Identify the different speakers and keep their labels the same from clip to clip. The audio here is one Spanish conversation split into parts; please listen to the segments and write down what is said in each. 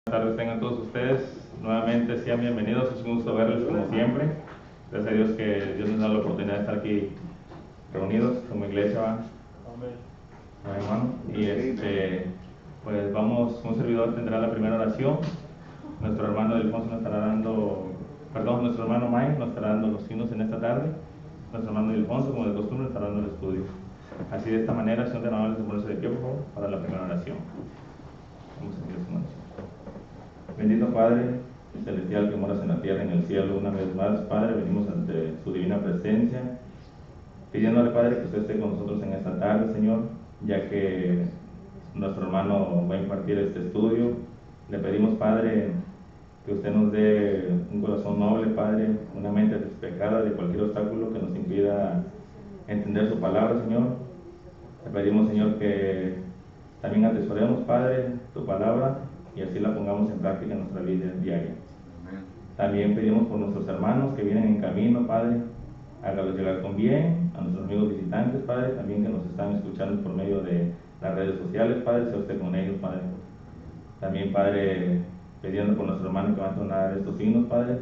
Speaker 1: Buenas tardes tengan todos ustedes, nuevamente sean bienvenidos, es un gusto verles como siempre. Gracias a Dios que Dios nos da la oportunidad de estar aquí reunidos como iglesia. Amén. Hermano. Y pues vamos, un servidor tendrá la primera oración. Nuestro hermano Delfonso nos estará dando, nuestro hermano Mike nos estará dando los himnos en esta tarde. Nuestro hermano Delfonso, como de costumbre, estará dando el estudio. Así de esta manera, señor de amables de ponerse de pie, por favor, para la primera oración. Vamos a seguir su oración. Bendito Padre celestial que moras en la tierra y en el cielo, una vez más, Padre, venimos ante su divina presencia, pidiéndole, Padre, que usted esté con nosotros en esta tarde, Señor, ya que nuestro hermano va a impartir este estudio. Le pedimos, Padre, que usted nos dé un corazón noble, Padre, una mente despejada de cualquier obstáculo que nos impida entender su palabra, Señor. Le pedimos, Señor, que también atesoremos, Padre, tu palabra y así la pongamos en práctica en nuestra vida diaria. Amén. También pedimos por nuestros hermanos que vienen en camino, Padre, hágalos llegar con bien, a nuestros amigos visitantes, Padre, también que nos están escuchando por medio de las redes sociales, Padre, sea usted con ellos, Padre. También, Padre, pidiendo por nuestro hermano que va a entonar estos himnos, Padre,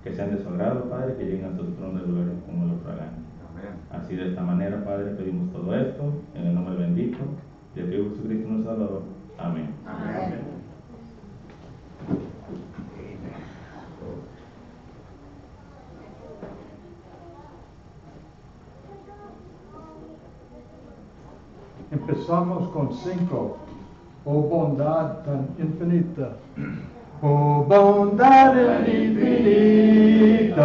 Speaker 1: que sean de su agrado, Padre, que lleguen hasta su trono de gloria como lo hagan. Así de esta manera, Padre, pedimos todo esto, en el nombre bendito de Dios Jesucristo nuestro Salvador. Amén. Amén.
Speaker 2: Empezamos con 5. Oh bondad tan infinita. Oh bondad tan infinita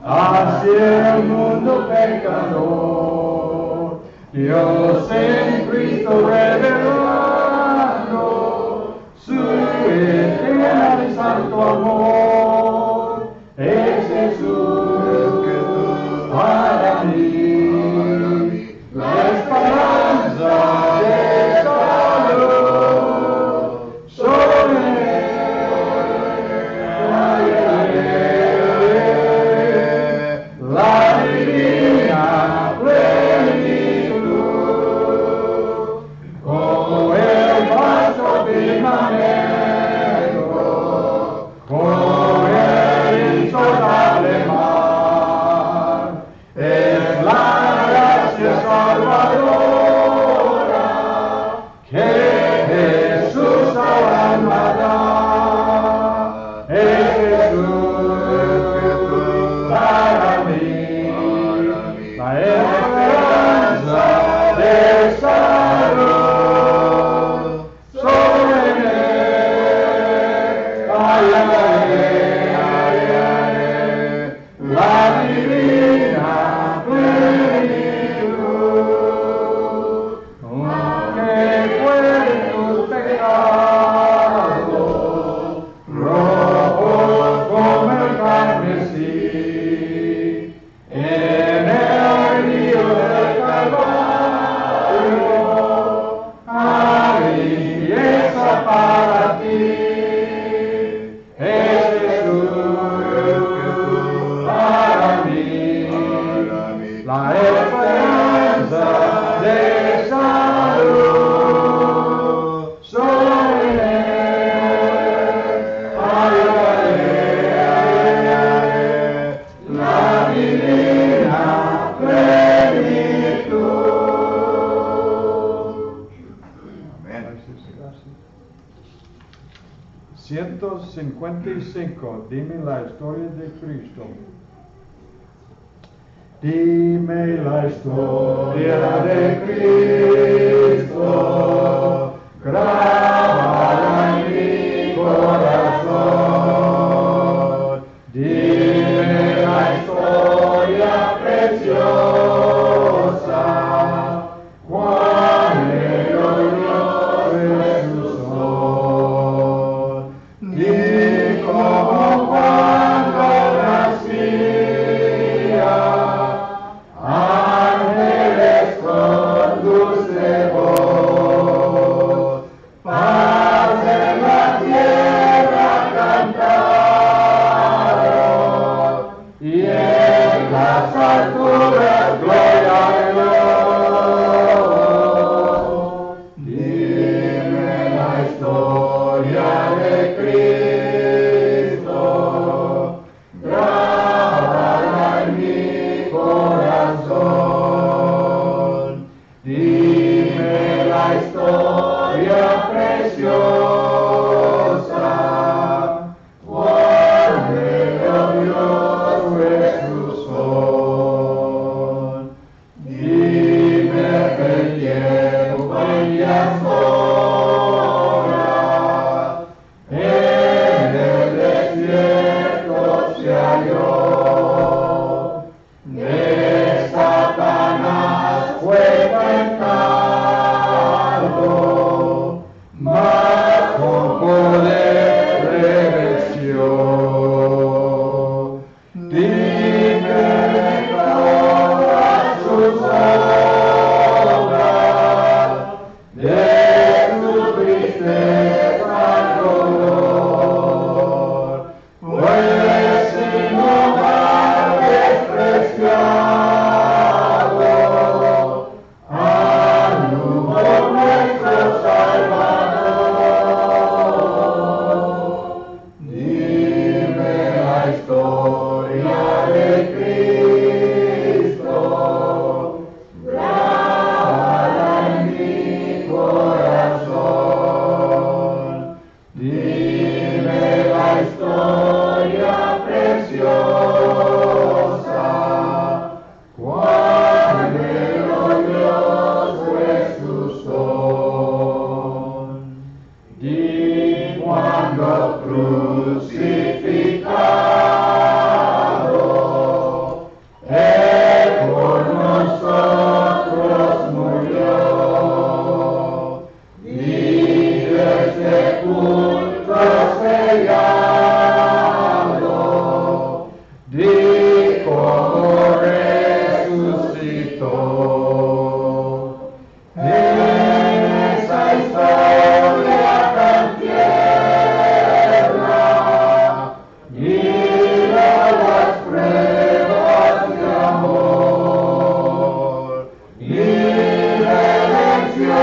Speaker 2: hacia el mundo pecador. Dios en Cristo revelando su eterno y santo amor. Es Jesús para mí la esperanza de salud. Sobre la divina plenitud, como el vasto firmamento, como el insondable mar, es la gracia salvadora que Jesús al alma da. Es Jesús para mí la esperanza de salud. Sobre él hallaré la divina plenitud. Aunque fueren tus pecados rojos como el carmesí, en el río del Calvario hay limpieza para ti. Es Jesús para mí la esperanza de salud. Sobre él hallaré la divina plenitud. Amén. Gracias. 155. Dime la historia de Cristo. Dime la historia de Cristo, grabada en mi corazón. Dime la historia preciosa, cuán glorioso es su sol. Di cómo cuando nacía, ángeles con dulce voz
Speaker 3: Cristo. En esa historia tan tierna, mira las pruebas de amor, mi redención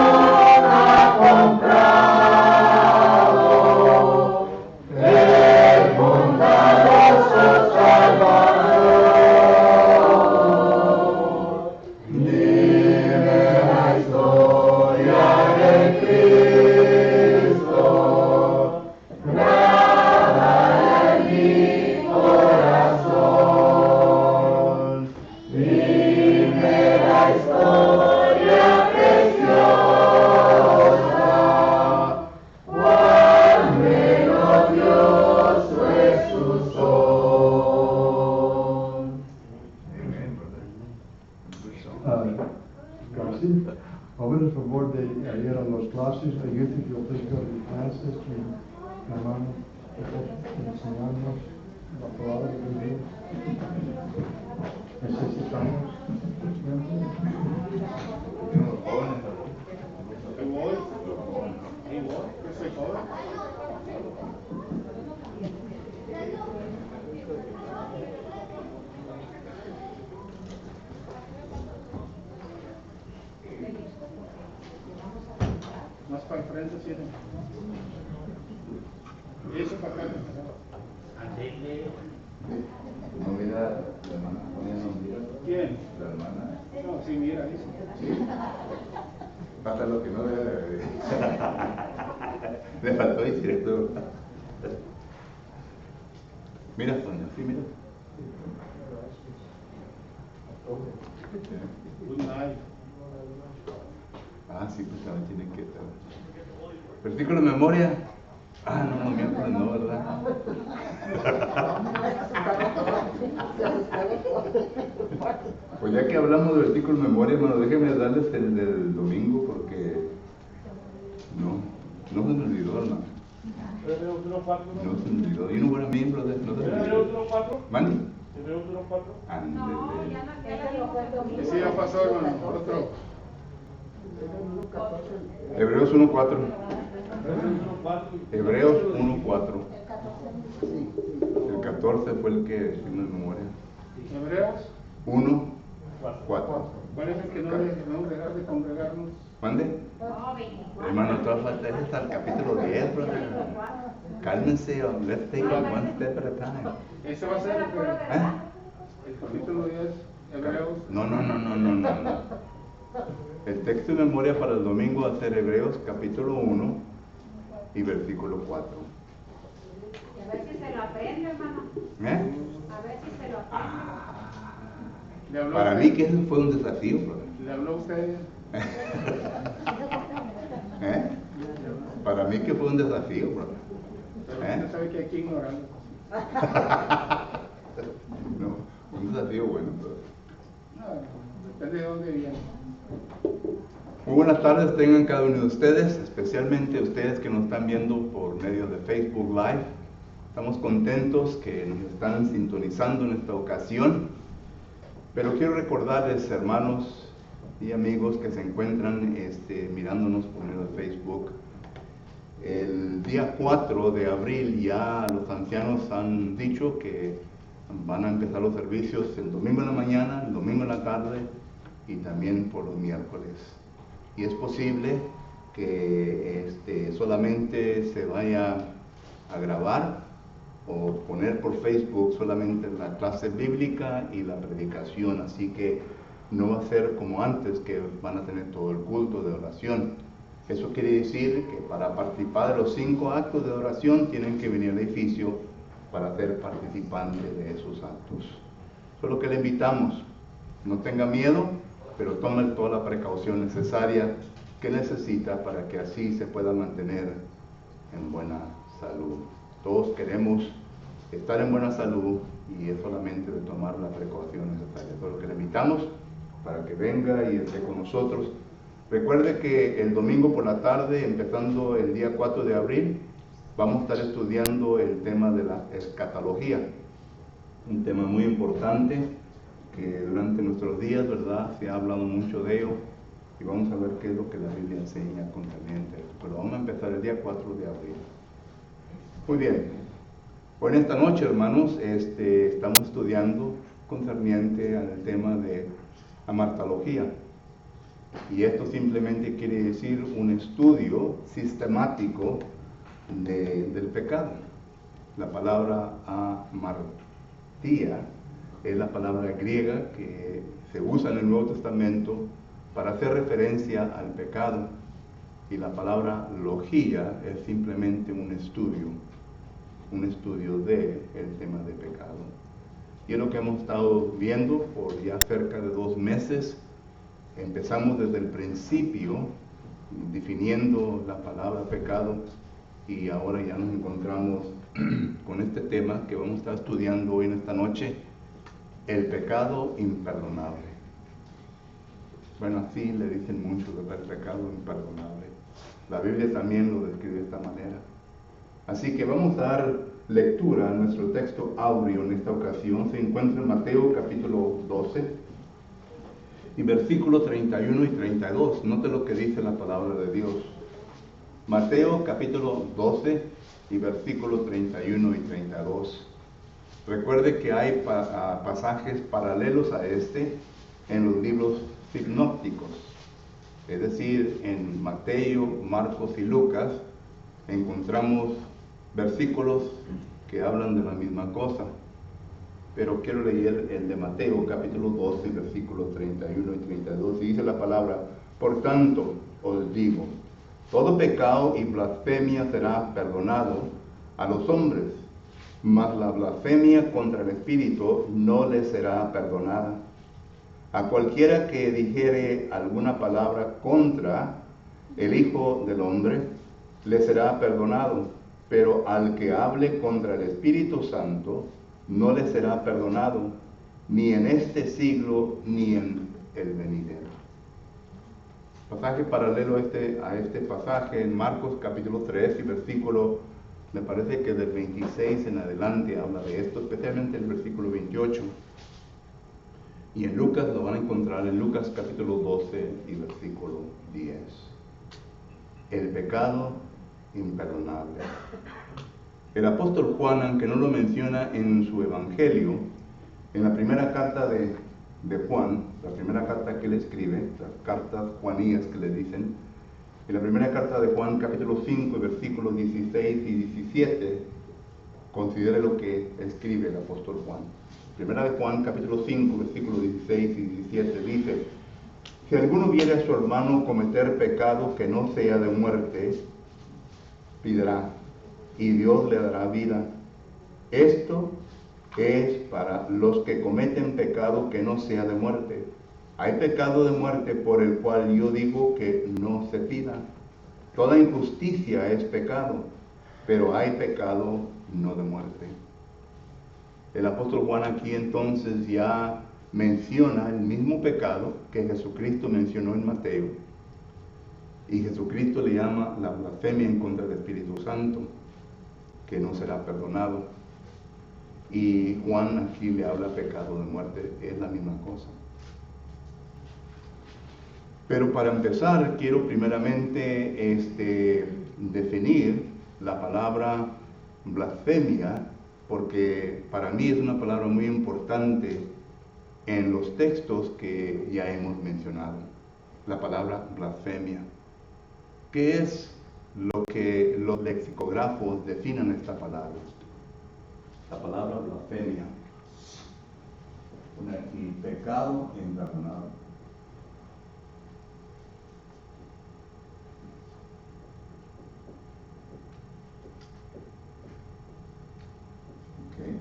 Speaker 3: ha comprado el bondadoso Salvador. Dime la historia de Cristo, grabada en mi corazón. Dime la historia preciosa, cuán melodioso es su son.
Speaker 2: Casi, jóvenes, por favor de ir a las clases, ayúdenme yo tengo las clases, mi hermano, enseñarnos la palabra de Dios. Necesitamos.
Speaker 4: Más para el frente, sí. Eso para acá.
Speaker 3: ¿No mira la hermana? ¿No mira?
Speaker 4: ¿Quién?
Speaker 3: La hermana.
Speaker 4: No, sí, mira, eso.
Speaker 3: Sí. Falta lo que no debe de ver. Le faltó decir esto. Mira, Sonia, sí, mira.
Speaker 4: Good night.
Speaker 3: Ah, sí, pues también tiene que estar. Versículo de memoria. Ah, no, miércoles no, ¿verdad? Pues ya que hablamos de versículo de memoria, hermano, déjenme darles el del domingo porque no se me olvidó, hermano.
Speaker 4: Hebreos 1:4.
Speaker 3: No se me olvidó. Y no fuera miembro de no se me
Speaker 4: Hebreos
Speaker 3: olvidó.
Speaker 4: 1:4.
Speaker 3: ¿Mani?
Speaker 4: Hebreos 1:4.
Speaker 3: Ándele.
Speaker 4: Ese ya pasó, hermano. Otro.
Speaker 3: Hebreos 1:4.
Speaker 4: Hebreos 1:4.
Speaker 3: Hebreos 1:4. El 14 fue el que hicimos en memoria.
Speaker 4: Hebreos.
Speaker 3: 1:4.
Speaker 4: ¿Cuál es el que no debemos dejar de congregarnos?
Speaker 3: ¿Mande? Hermano, toda falta es hasta el capítulo 10, brother. Cálmense, let's take it one step at a time.
Speaker 4: Ese va a ser el capítulo 10, Hebreos.
Speaker 3: No. El texto de memoria para el domingo va a ser Hebreos capítulo 1 y versículo 4.
Speaker 5: A ver si se lo aprende, hermano.
Speaker 3: ¿Eh?
Speaker 5: A ver si se lo aprende.
Speaker 4: ¿Le habló
Speaker 3: Para
Speaker 4: usted?
Speaker 3: mí que eso fue un desafío, brother.
Speaker 4: ¿Le habló usted?
Speaker 3: ¿Eh? Para mí que fue un desafío, brother.
Speaker 4: Pero usted sabe que hay que ignorarlo.
Speaker 3: No, un desafío bueno, brother.
Speaker 4: No, depende de dónde viene.
Speaker 3: Muy buenas tardes tengan cada uno de ustedes, especialmente ustedes que nos están viendo por medio de Facebook Live. Estamos contentos que nos están sintonizando en esta ocasión, pero quiero recordarles, hermanos y amigos que se encuentran mirándonos por medio de Facebook, el día 4 de abril ya los ancianos han dicho que van a empezar los servicios el domingo en la mañana, el domingo en la tarde y también por los miércoles. Y es posible que solamente se vaya a grabar o poner por Facebook solamente la clase bíblica y la predicación, así que no va a ser como antes que van a tener todo el culto de oración. Eso quiere decir que para participar de los 5 actos de oración tienen que venir al edificio para ser participantes de esos actos. Eso es lo que le invitamos. No tenga miedo, pero tome toda la precaución necesaria que necesita para que así se pueda mantener en buena salud. Todos queremos estar en buena salud y es solamente de tomar la precaución necesaria. Eso es lo que le invitamos para que venga y esté con nosotros. Recuerde que el domingo por la tarde, empezando el día 4 de abril, vamos a estar estudiando el tema de la escatología, un tema muy importante que durante nuestros días, ¿verdad?, se ha hablado mucho de ello, y vamos a ver qué es lo que la Biblia enseña concerniente a esto. Pero vamos a empezar el día 4 de abril. Muy bien. Pues en esta noche, hermanos, estamos estudiando concerniente al tema de amartalogía. Y esto simplemente quiere decir un estudio sistemático del pecado. La palabra amartía es la palabra griega que se usa en el Nuevo Testamento para hacer referencia al pecado. Y la palabra logía es simplemente un estudio del tema de pecado. Y es lo que hemos estado viendo por ya cerca de 2 meses. Empezamos desde el principio definiendo la palabra pecado y ahora ya nos encontramos con este tema que vamos a estar estudiando hoy en esta noche, el pecado imperdonable. Bueno, así le dicen muchos, ¿verdad? El pecado imperdonable. La Biblia también lo describe de esta manera. Así que vamos a dar lectura a nuestro texto áureo en esta ocasión. Se encuentra en Mateo capítulo 12 y versículos 31 y 32. Note lo que dice la palabra de Dios. Mateo capítulo 12 y versículos 31 y 32. Recuerde que hay pasajes paralelos a en los libros sinópticos. Es decir, en Mateo, Marcos y Lucas encontramos versículos que hablan de la misma cosa. Pero quiero leer el de Mateo, capítulo 12, versículos 31 y 32. Y dice la palabra: por tanto, os digo, todo pecado y blasfemia será perdonado a los hombres, mas la blasfemia contra el Espíritu no le será perdonada. A cualquiera que dijere alguna palabra contra el Hijo del Hombre, le será perdonado, pero al que hable contra el Espíritu Santo, no le será perdonado, ni en este siglo, ni en el venidero. Pasaje paralelo a este pasaje en Marcos capítulo 3 y versículo, me parece que del 26 en adelante habla de esto, especialmente el versículo 28. Y en Lucas lo van a encontrar en Lucas capítulo 12 y versículo 10. El pecado imperdonable. El apóstol Juan, aunque no lo menciona en su evangelio, en la primera carta de Juan, la primera carta que él escribe, las cartas juanías que le dicen, en la primera carta de Juan, capítulo 5, versículos 16 y 17, considere lo que escribe el apóstol Juan. Primera de Juan, capítulo 5, versículos 16 y 17, dice: si alguno viere a su hermano cometer pecado que no sea de muerte, pidará, y Dios le dará vida. Esto es para los que cometen pecado que no sea de muerte. Hay pecado de muerte por el cual yo digo que no se pida. Toda injusticia es pecado, pero hay pecado no de muerte. El apóstol Juan aquí entonces ya menciona el mismo pecado que Jesucristo mencionó en Mateo. Y Jesucristo le llama la blasfemia en contra del Espíritu Santo, que no será perdonado. Y Juan aquí le habla pecado de muerte, es la misma cosa. Pero para empezar, quiero primeramente definir la palabra blasfemia, porque para mí es una palabra muy importante en los textos que ya hemos mencionado. La palabra blasfemia. ¿Qué es lo que los lexicógrafos definen esta palabra? La palabra blasfemia. Pone aquí pecado imperdonable. Okay.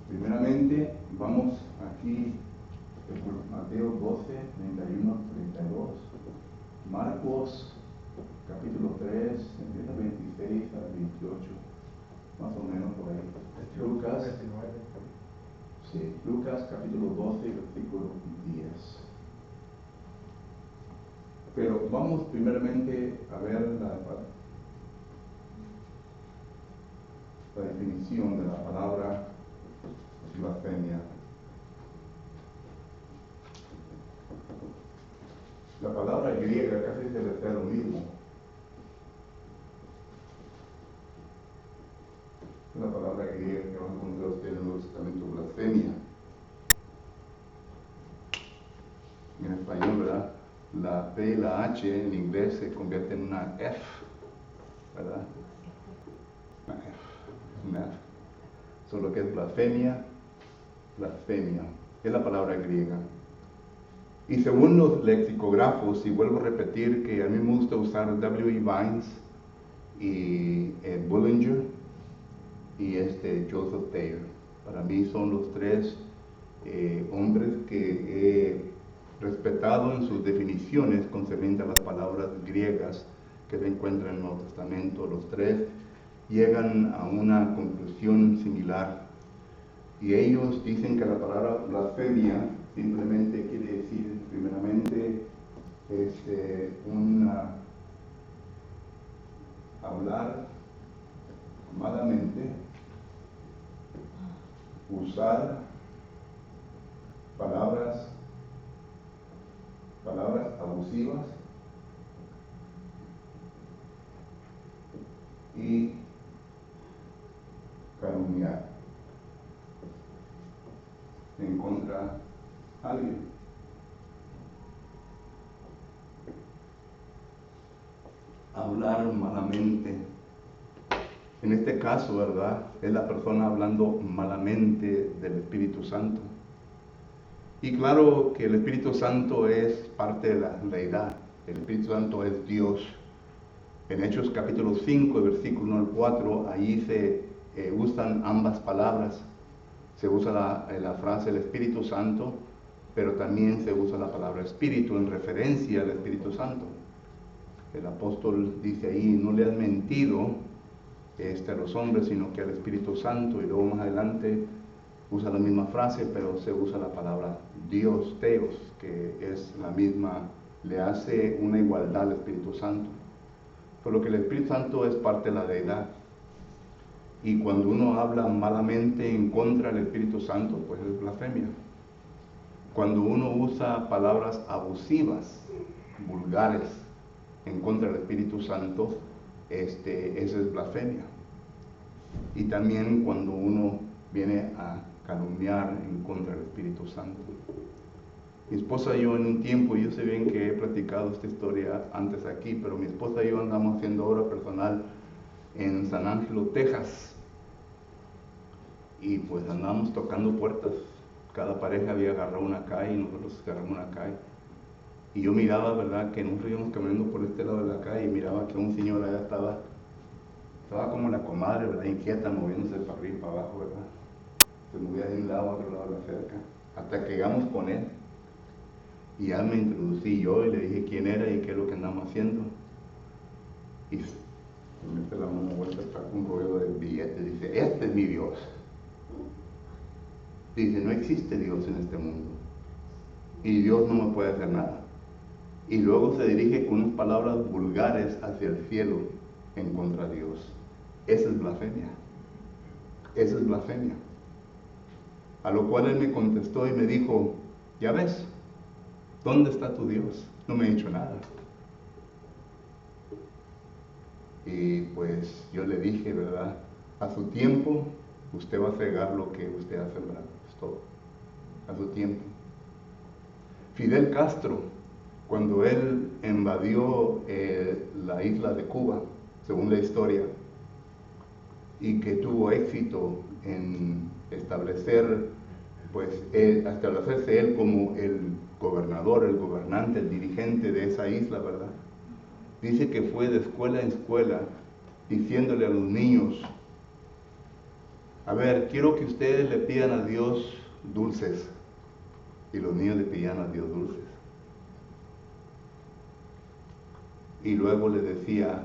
Speaker 3: Primeramente, vamos aquí, Mateo 12, 31, 32. Marcos capítulo 3, empieza 26 al 28, más o menos por ahí. Lucas, sí, Lucas capítulo 12, versículo 10. Pero vamos primeramente a ver la definición de la palabra blasfemia. La palabra griega casi se refiere a lo mismo. La palabra griega que van a encontrar ustedes en el Nuevo Testamento, blasfemia. En español, ¿verdad? La P y la H en inglés se convierte en una F, ¿verdad? Una F, una F. Solo que es blasfemia, blasfemia. Es la palabra griega. Y según los lexicógrafos, y vuelvo a repetir que a mí me gusta usar W.E. Vines y Bullinger y Joseph Thayer. Para mí son los tres hombres que he respetado en sus definiciones concernientes a las palabras griegas que se encuentran en el Nuevo Testamento. Los tres llegan a una conclusión similar. Y ellos dicen que la palabra blasfemia simplemente quiere decir, primeramente, hablar malamente, usar palabras abusivas y calumniar en contra de alguien. Hablar malamente. En este caso, ¿verdad? Es la persona hablando malamente del Espíritu Santo. Y claro que el Espíritu Santo es parte de la deidad. El Espíritu Santo es Dios. En Hechos capítulo 5, versículo 1 al 4, ahí se usan ambas palabras. Se usa la frase el Espíritu Santo, pero también se usa la palabra Espíritu en referencia al Espíritu Santo. El apóstol dice ahí, no le has mentido a los hombres, sino que al Espíritu Santo. Y luego más adelante usa la misma frase, pero se usa la palabra Dios, Theos, que es la misma, le hace una igualdad al Espíritu Santo. Por lo que el Espíritu Santo es parte de la deidad. Y cuando uno habla malamente en contra del Espíritu Santo, pues es blasfemia. Cuando uno usa palabras abusivas, vulgares, en contra del Espíritu Santo, eso es blasfemia. Y también cuando uno viene a calumniar en contra del Espíritu Santo. Mi esposa y yo en un tiempo, yo sé bien que he platicado esta historia antes aquí, pero mi esposa y yo andamos haciendo obra personal en San Ángelo, Texas. Y pues andamos tocando puertas. Cada pareja había agarrado una calle y nosotros agarramos una calle. Y yo miraba, ¿verdad?, que nosotros íbamos caminando por este lado de la calle y miraba que un señor allá estaba como la comadre, ¿verdad?, inquieta, moviéndose para arriba y para abajo, ¿verdad? Se movía de un lado a otro lado de la cerca. Hasta que llegamos con él. Y ya me introducí yo y le dije quién era y qué es lo que andamos haciendo. Y me mete la mano vuelta, saca un rollo de billetes, dice, este es mi Dios. Dice, no existe Dios en este mundo. Y Dios no me puede hacer nada. Y luego se dirige con unas palabras vulgares hacia el cielo en contra de Dios. Esa es blasfemia. Esa es blasfemia. A lo cual él me contestó y me dijo, ya ves, ¿dónde está tu Dios? No me ha dicho nada. Y pues yo le dije, ¿verdad? A su tiempo, usted va a cegar lo que usted ha sembrado. Es todo. A su tiempo. Fidel Castro, cuando él invadió la isla de Cuba, según la historia, y que tuvo éxito en establecerse él como el gobernador, el gobernante, el dirigente de esa isla, ¿verdad? Dice que fue de escuela en escuela diciéndole a los niños, a ver, quiero que ustedes le pidan a Dios dulces. Y los niños le pedían a Dios dulces. Y luego le decía,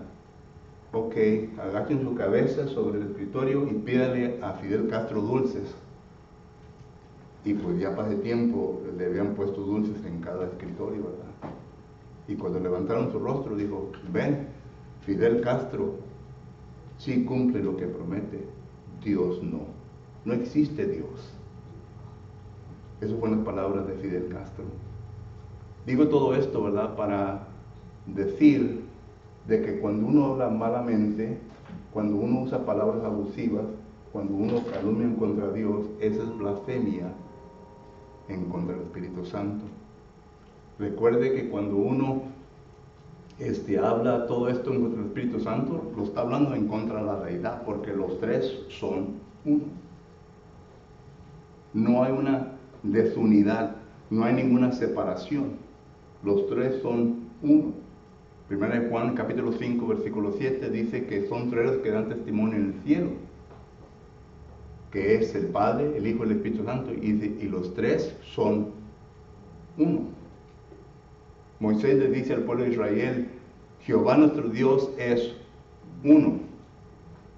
Speaker 3: ok, agachen su cabeza sobre el escritorio y pídale a Fidel Castro dulces. Y pues ya pasé tiempo, le habían puesto dulces en cada escritorio, ¿verdad? Y cuando levantaron su rostro, dijo, ven, Fidel Castro sí cumple lo que promete, Dios no. No existe Dios. Esas fueron las palabras de Fidel Castro. Digo todo esto, ¿verdad?, para decir de que cuando uno habla malamente, cuando uno usa palabras abusivas, cuando uno calumnia en contra de Dios, esa es blasfemia en contra del Espíritu Santo. Recuerde que cuando uno habla todo esto en contra del Espíritu Santo, lo está hablando en contra de la deidad, porque los tres son uno. No hay una desunidad, no hay ninguna separación. Los tres son uno. Primera de Juan, capítulo 5, versículo 7, dice que son tres los que dan testimonio en el cielo, que es el Padre, el Hijo y el Espíritu Santo, y los tres son uno. Moisés le dice al pueblo de Israel, Jehová nuestro Dios es uno.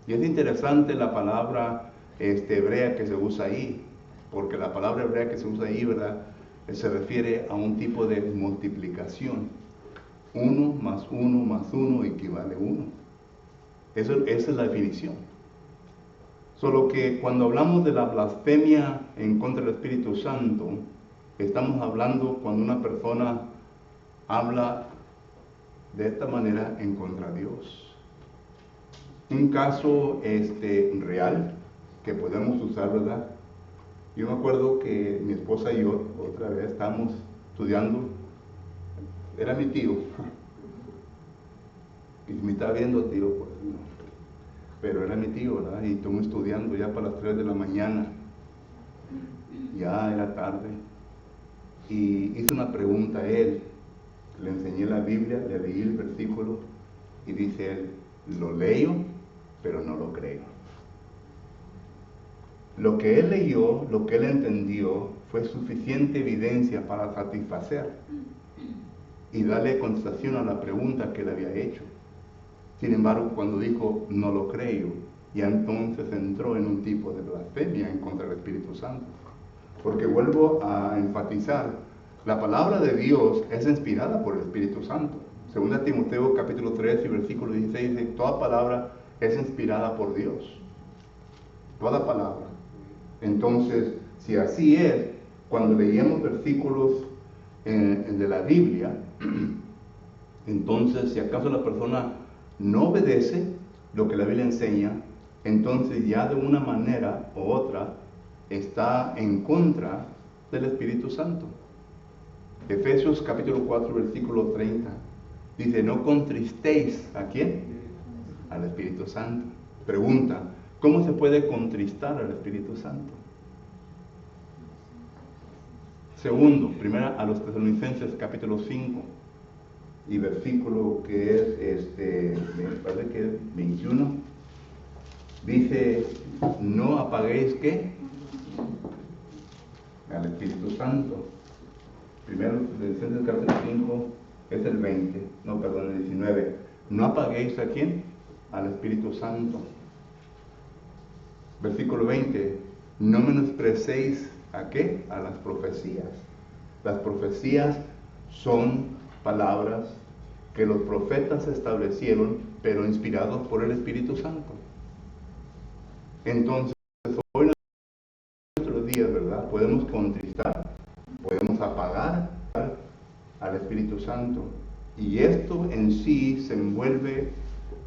Speaker 3: Y es interesante la palabra hebrea que se usa ahí, porque la palabra hebrea que se usa ahí, ¿verdad?, se refiere a un tipo de multiplicación. 1 más 1 más 1 equivale a 1. Esa es la definición. Solo que cuando hablamos de la blasfemia en contra del Espíritu Santo, estamos hablando cuando una persona habla de esta manera en contra de Dios. Un caso real que podemos usar, ¿verdad? Yo me acuerdo que mi esposa y yo otra vez estábamos estudiando. Era mi tío. Y si me estaba viendo, tío, pues no. Pero era mi tío, ¿verdad? Y estuvimos estudiando ya para las 3 de la mañana. Ya era tarde. Y hice una pregunta a él. Le enseñé la Biblia, le leí el versículo y dice él, lo leo, pero no lo creo. Lo que él leyó, lo que él entendió, fue suficiente evidencia para satisfacer y darle contestación a la pregunta que le había hecho. Sin embargo, cuando dijo, no lo creo, ya entonces entró en un tipo de blasfemia en contra del Espíritu Santo. Porque vuelvo a enfatizar, la palabra de Dios es inspirada por el Espíritu Santo. Segunda Timoteo capítulo 3 y versículo 16 dice, toda palabra es inspirada por Dios. Toda palabra. Entonces, si así es, cuando leíamos versículos de la Biblia, entonces, si acaso la persona no obedece lo que la Biblia enseña, entonces ya de una manera u otra está en contra del Espíritu Santo. Efesios capítulo 4, versículo 30, dice, no contristéis, ¿a quién? Al Espíritu Santo. Pregunta, ¿cómo se puede contristar al Espíritu Santo? Segundo, primera a los Tesalonicenses capítulo 5 y versículo que es, me parece que es 21, dice, no apaguéis, ¿qué? Al Espíritu Santo. Primero, Tesalonicenses capítulo 5 es el 20, no, perdón, el 19. No apaguéis, ¿a quién? Al Espíritu Santo. Versículo 20, no menosprecéis, ¿a qué? A las profecías. Las profecías son palabras que los profetas establecieron, pero inspirados por el Espíritu Santo. Entonces, hoy en nuestros días, ¿verdad?, podemos contristar, podemos apagar al Espíritu Santo. Y esto en sí se envuelve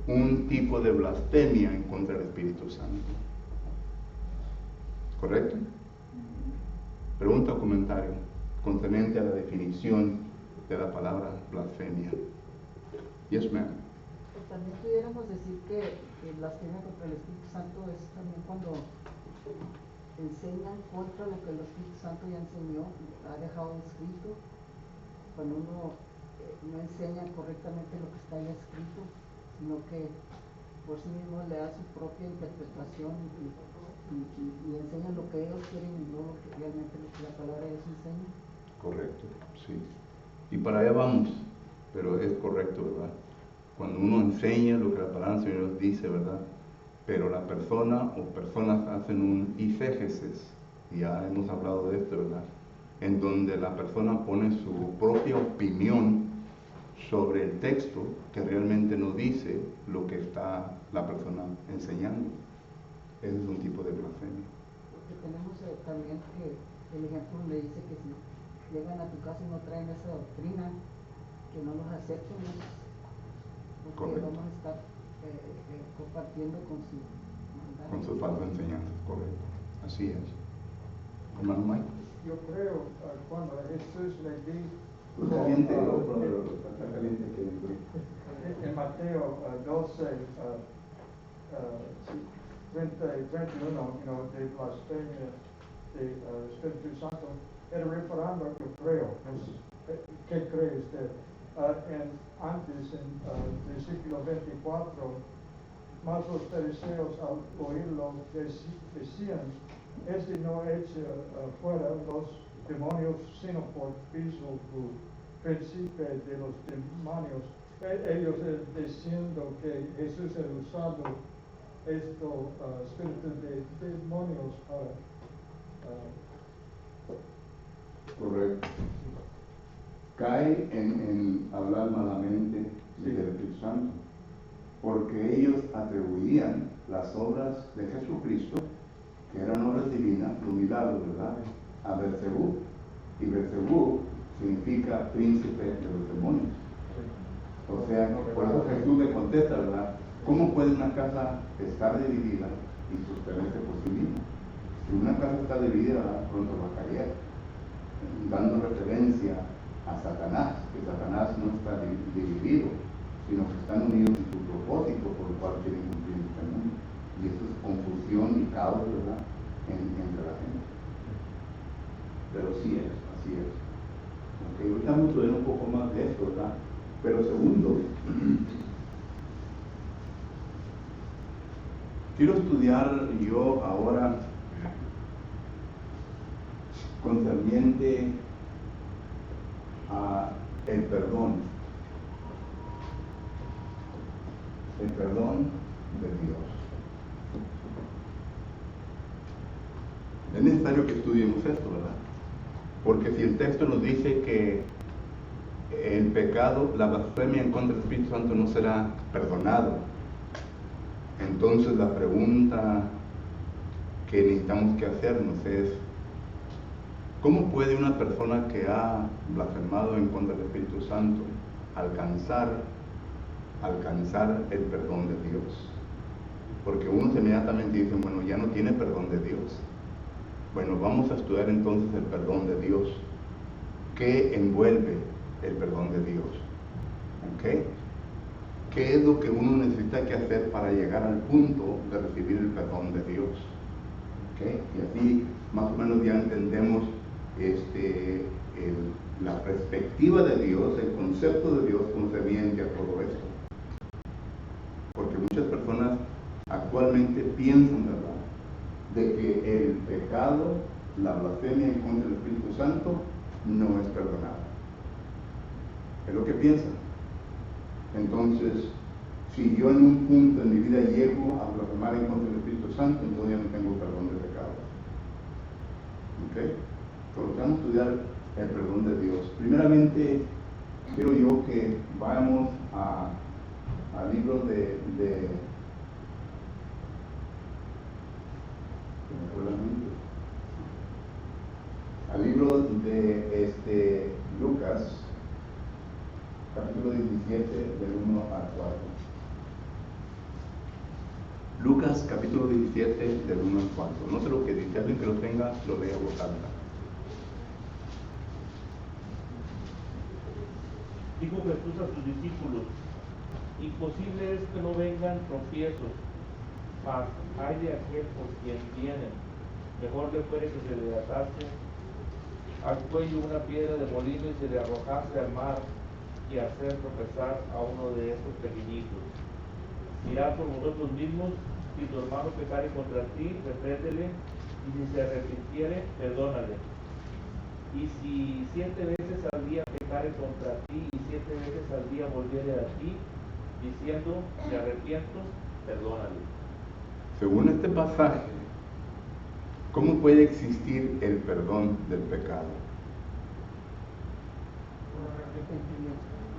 Speaker 3: un tipo de blasfemia en contra del Espíritu Santo. ¿Correcto? Pregunta o comentario concerniente a la definición de la palabra blasfemia. Yes, ma'am.
Speaker 6: Pues también pudiéramos decir que blasfemia contra el Espíritu Santo es también cuando enseñan contra lo que el Espíritu Santo ya enseñó, ha dejado escrito, cuando uno no enseña correctamente lo que está ya escrito, sino que por sí mismo le da su propia interpretación y enseña lo que ellos quieren y no lo que realmente lo que la palabra de Dios enseña.
Speaker 3: Correcto, sí. Y para allá vamos, pero es correcto, ¿verdad? Cuando uno enseña lo que la palabra del Señor dice, ¿verdad? Pero la persona o personas hacen un eisegesis, ya hemos hablado de esto, ¿verdad? En donde la persona pone su propia opinión sobre el texto que realmente no dice lo que está la persona enseñando. Ese es un tipo de blasfemia.
Speaker 6: Porque tenemos también que el ejemplo donde dice que si llegan a tu casa y no traen esa doctrina, que no los acepten, ¿no? Porque
Speaker 3: Correcto.
Speaker 6: vamos a estar compartiendo con su mandato.
Speaker 3: Con sus falsas enseñanzas, correcto. Así es. Hermano Mike.
Speaker 2: Yo creo cuando Jesús le dijo
Speaker 3: Está caliente, está caliente que
Speaker 2: en Mateo 12, 30 y 31, de blasfemia de Espíritu Santo, era reparando, yo creo, ¿qué cree usted? Antes, en versículo 24, más los fariseos al oírlo decían, este no echa fuera los demonios, sino por Beelzebub, príncipe de los demonios. Ellos diciendo que Jesús ha usado estos espíritus de demonios para...
Speaker 7: Correcto. Cae en hablar malamente del Espíritu Santo, porque ellos atribuían las obras de Jesucristo, que eran obras divinas, los milagros, ¿verdad?, a Beelzebub, y Beelzebub significa príncipe de los demonios. O sea, por eso Jesús le contesta, ¿verdad? ¿Cómo puede una casa estar dividida y sostenerse por sí misma? Si una casa está dividida, pronto va a caer. Dando referencia a Satanás, que Satanás no está dividido, sino que están unidos en su propósito por el cual quieren cumplir este mundo. Y eso es confusión y caos, ¿verdad?, entre la gente. Pero sí es, así es. Ok, ahorita vamos a ver un poco más de esto, ¿verdad? Pero segundo, quiero estudiar yo ahora concerniente a el perdón de Dios.
Speaker 3: Es necesario que estudiemos esto, ¿verdad? Porque si el texto nos dice que el pecado, la blasfemia en contra del Espíritu Santo no será perdonado, entonces la pregunta que necesitamos que hacernos es: ¿cómo puede una persona que ha blasfemado en contra del Espíritu Santo alcanzar el perdón de Dios? Porque unos inmediatamente dicen, bueno, ya no tiene perdón de Dios. Bueno, vamos a estudiar entonces el perdón de Dios. ¿Qué envuelve el perdón de Dios? ¿Ok? ¿Qué es lo que uno necesita que hacer para llegar al punto de recibir el perdón de Dios? ¿Ok? Y así más o menos ya entendemos la perspectiva de Dios, el concepto de Dios concerniente a todo esto. Porque muchas personas actualmente piensan, ¿verdad?, de que el pecado, la blasfemia en contra del Espíritu Santo, no es perdonada. Es lo que piensan. Entonces, si yo en un punto en mi vida llego a blasfemar en contra del Espíritu Santo, entonces ya no tengo perdón de pecados. ¿Ok? Por lo que vamos a estudiar el perdón de Dios. Primeramente, quiero yo que vayamos al libro al libro de Lucas, capítulo 17, del 1 al 4. Lucas capítulo 17, del 1 al 4. No sé lo que dice, alguien que lo tenga, lo lea a voz alta.
Speaker 8: Dijo Jesús a sus discípulos: imposible es que no vengan tropiezos, mas hay de aquel por quien vienen. Mejor le fuere que se le atase al cuello una piedra de molino y se le arrojase al mar, y hacer tropezar a uno de estos pequeñitos. Mirad por vosotros mismos: si tu hermano pecare contra ti, repréndele, y si se arrepintiere, perdónale. Y si 7 veces al día pecare contra ti, y 7 veces al día volviere a ti, diciendo, me arrepiento, perdónale.
Speaker 3: Según este pasaje, ¿cómo puede existir el perdón del pecado?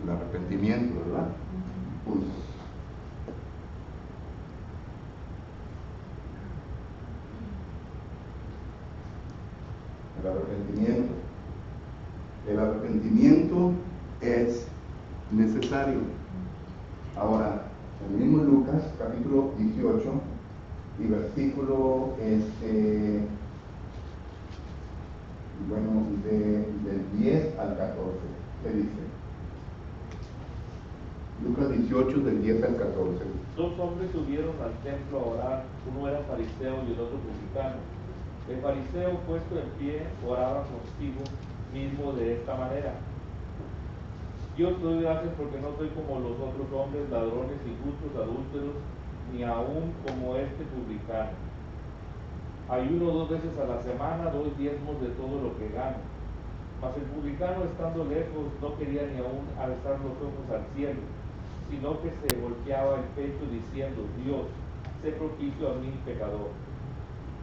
Speaker 3: El arrepentimiento, ¿verdad? Punto. El arrepentimiento.
Speaker 7: es necesario. Ahora, el mismo Lucas, capítulo 18 y versículo, del 10 al 14, ¿qué dice? Lucas 18, del 10 al 14.
Speaker 8: Dos hombres subieron al templo a orar, uno era fariseo y el otro publicano. El fariseo, puesto en pie, oraba consigo mismo de esta manera: Dios, te doy gracias porque no soy como los otros hombres, ladrones, injustos, adúlteros, ni aún como este publicano. Ayuno 2 veces a la semana, doy diezmos de todo lo que gano. Mas el publicano, estando lejos, no quería ni aún alzar los ojos al cielo, sino que se golpeaba el pecho diciendo: Dios, sé propicio a mí, pecador.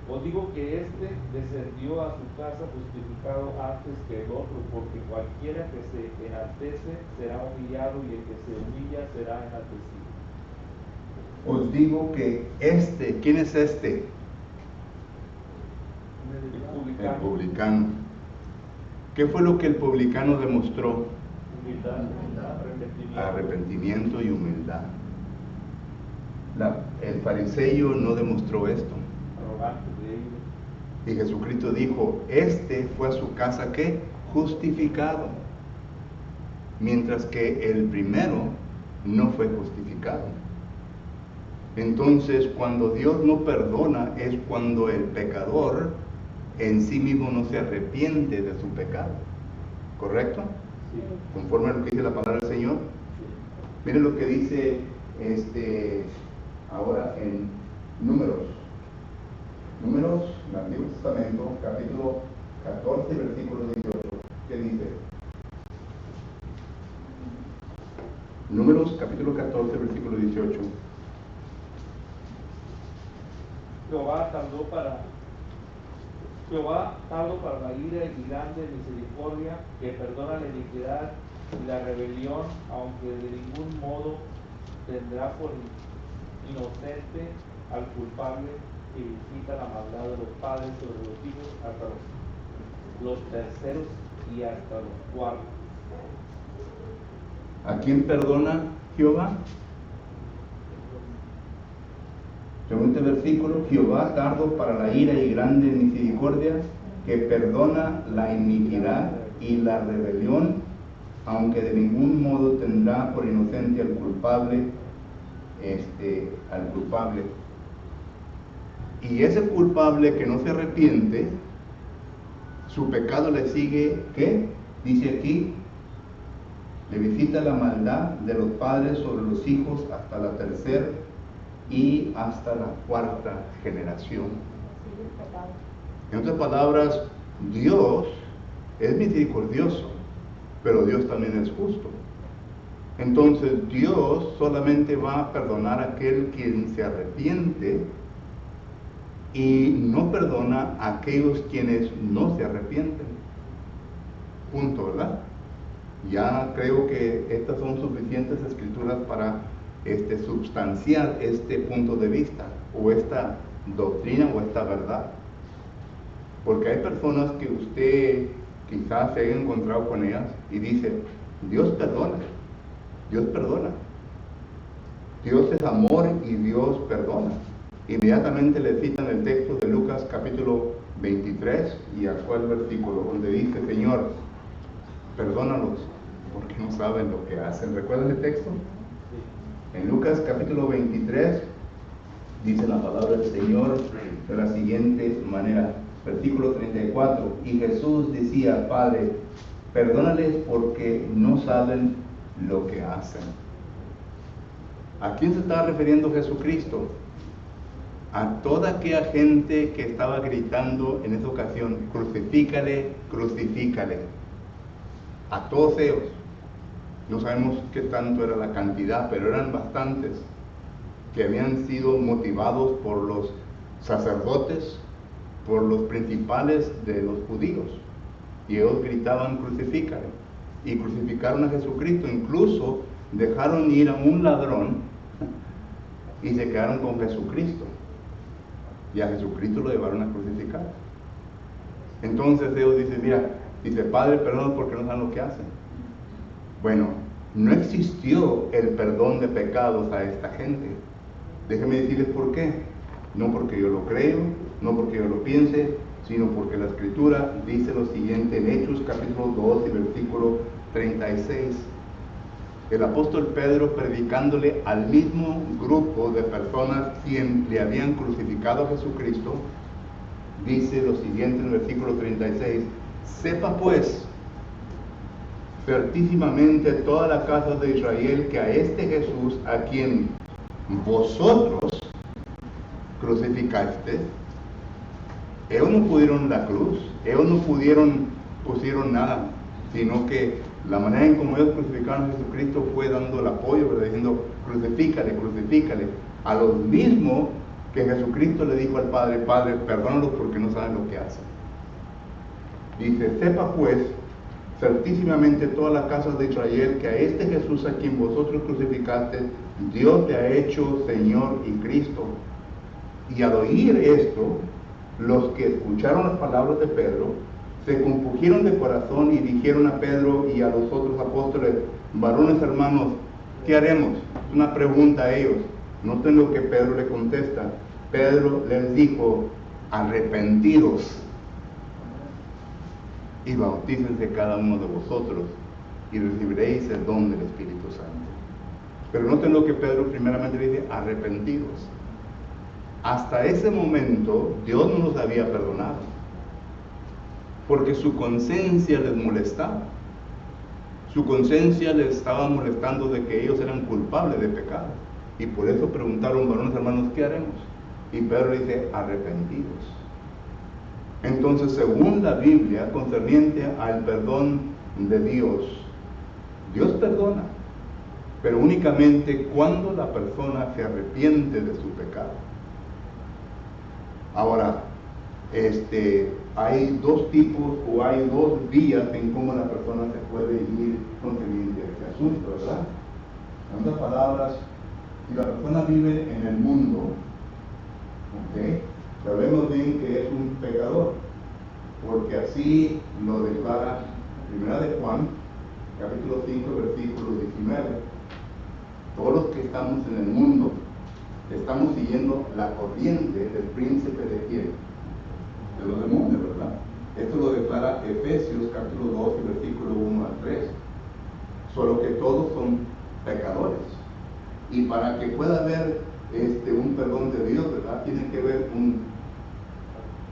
Speaker 8: Os digo que éste descendió a su casa justificado antes que el otro, porque cualquiera que se enaltece será humillado, y el que se humilla será enaltecido.
Speaker 7: Os digo que ¿quién es este? El publicano. ¿Qué fue lo que el publicano demostró?
Speaker 8: Humildad,
Speaker 7: Arrepentimiento y humildad. El fariseo no demostró esto.
Speaker 8: arrogante, creíble.
Speaker 7: Y Jesucristo dijo, fue a su casa, ¿qué? Justificado. Mientras que el primero no fue justificado. Entonces, cuando Dios no perdona, es cuando el pecador en sí mismo no se arrepiente de su pecado. ¿Correcto?
Speaker 8: Sí.
Speaker 7: Conforme a lo que dice la palabra del Señor. Miren lo que dice ahora en Números, el Antiguo Testamento, capítulo 14, versículo 18. ¿Qué dice? Números, capítulo 14, versículo 18.
Speaker 8: Jehová tardó para la ira y grande misericordia, que perdona la iniquidad y la rebelión, aunque de ningún modo tendrá por inocente al culpable, que visita la maldad de los padres sobre los hijos hasta los terceros y hasta los cuartos.
Speaker 7: ¿A quién perdona Jehová? Según este versículo, Jehová tardo para la ira y grande misericordia, que perdona la iniquidad y la rebelión, aunque de ningún modo tendrá por inocente al culpable, Y ese culpable que no se arrepiente, su pecado le sigue, ¿qué? Dice aquí, le visita la maldad de los padres sobre los hijos hasta la tercera y hasta la cuarta generación. En otras palabras, Dios es misericordioso, pero Dios también es justo. Entonces Dios solamente va a perdonar a aquel quien se arrepiente y no perdona a aquellos quienes no se arrepienten. Punto, ¿verdad? Ya creo que estas son suficientes escrituras para substanciar este punto de vista, o esta doctrina, o esta verdad. Porque hay personas que usted quizás se haya encontrado con ellas y dice, Dios perdona, Dios perdona. Dios es amor y Dios perdona. Inmediatamente le citan el texto de Lucas capítulo 23 y actual versículo, donde dice, Señor, perdónalos, porque no saben lo que hacen. ¿Recuerdan el texto? En Lucas capítulo 23 dice la palabra del Señor de la siguiente manera, versículo 34, y Jesús decía, Padre, perdónales porque no saben lo que hacen. ¿A quién se está refiriendo Jesucristo? A toda aquella gente que estaba gritando en esa ocasión, crucifícale, crucifícale. A todos ellos. No sabemos qué tanto era la cantidad, pero eran bastantes que habían sido motivados por los sacerdotes, por los principales de los judíos. Y ellos gritaban, crucifícale. Y crucificaron a Jesucristo. Incluso dejaron ir a un ladrón y se quedaron con Jesucristo. Y a Jesucristo lo llevaron a crucificar. Entonces ellos dicen, mira, dice, Padre, perdón porque no saben lo que hacen.
Speaker 3: Bueno, no existió el perdón de pecados a esta gente. Déjenme decirles por qué. No porque yo lo creo, no porque yo lo piense, sino porque la Escritura dice lo siguiente en Hechos capítulo 2 y versículo 36. El apóstol Pedro, predicándole al mismo grupo de personas quien le habían crucificado a Jesucristo, dice lo siguiente en el versículo 36: sepa pues certísimamente toda la casa de Israel que a este Jesús, a quien vosotros crucificaste, ellos no pudieron la cruz, ellos no pusieron nada, sino que la manera en como ellos crucificaron a Jesucristo fue dando el apoyo, ¿verdad? Diciendo, crucifícale, crucifícale, a lo mismo que Jesucristo le dijo al Padre: Padre, perdónalos porque no saben lo que hacen. Dice: sepa pues certísimamente toda la casa de Israel que a este Jesús, a quien vosotros crucificaste, Dios le ha hecho Señor y Cristo. Y al oír esto, los que escucharon las palabras de Pedro se compungieron de corazón y dijeron a Pedro y a los otros apóstoles: varones hermanos, ¿qué haremos? Es una pregunta a ellos. Noten lo que Pedro le contesta. Pedro les dijo: arrepentidos y bautícense cada uno de vosotros y recibiréis el don del Espíritu Santo. Pero noten lo que Pedro primeramente dice: arrepentidos. Hasta ese momento Dios no los había perdonado, porque su conciencia les molestaba. Su conciencia les estaba molestando de que ellos eran culpables de pecado. Y por eso preguntaron: varones hermanos, ¿qué haremos? Y Pedro dice: arrepentidos. Entonces, según la Biblia, concerniente al perdón de Dios, Dios perdona, pero únicamente cuando la persona se arrepiente de su pecado. Ahora, hay dos tipos o hay dos vías en cómo la persona se puede ir concerniente a este asunto, ¿verdad? En otras palabras, si la persona vive en el mundo, ¿ok?, sabemos bien que es un pecador, porque así lo declara 1 de Juan, capítulo 5, versículo 19. Todos los que estamos en el mundo estamos siguiendo la corriente del príncipe de quién, de los demonios, ¿verdad? Esto lo declara Efesios, capítulo 2, versículo 1 al 3. Solo que todos son pecadores. Y para que pueda haber un perdón de Dios, ¿verdad?, tiene que haber un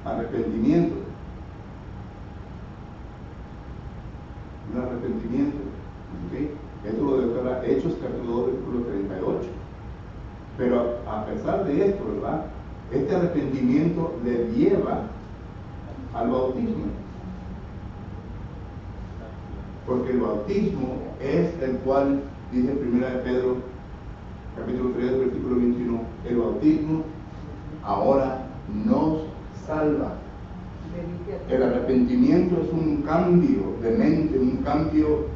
Speaker 3: arrepentimiento. Un arrepentimiento. ¿Okay? Esto lo declara Hechos, capítulo 2, versículo 38. Pero a pesar de esto, ¿verdad?, este arrepentimiento le lleva al bautismo. Porque el bautismo es el cual, dice 1 de Pedro, capítulo 3, versículo 21, el bautismo ahora nos salva. El arrepentimiento es un cambio de mente, un cambio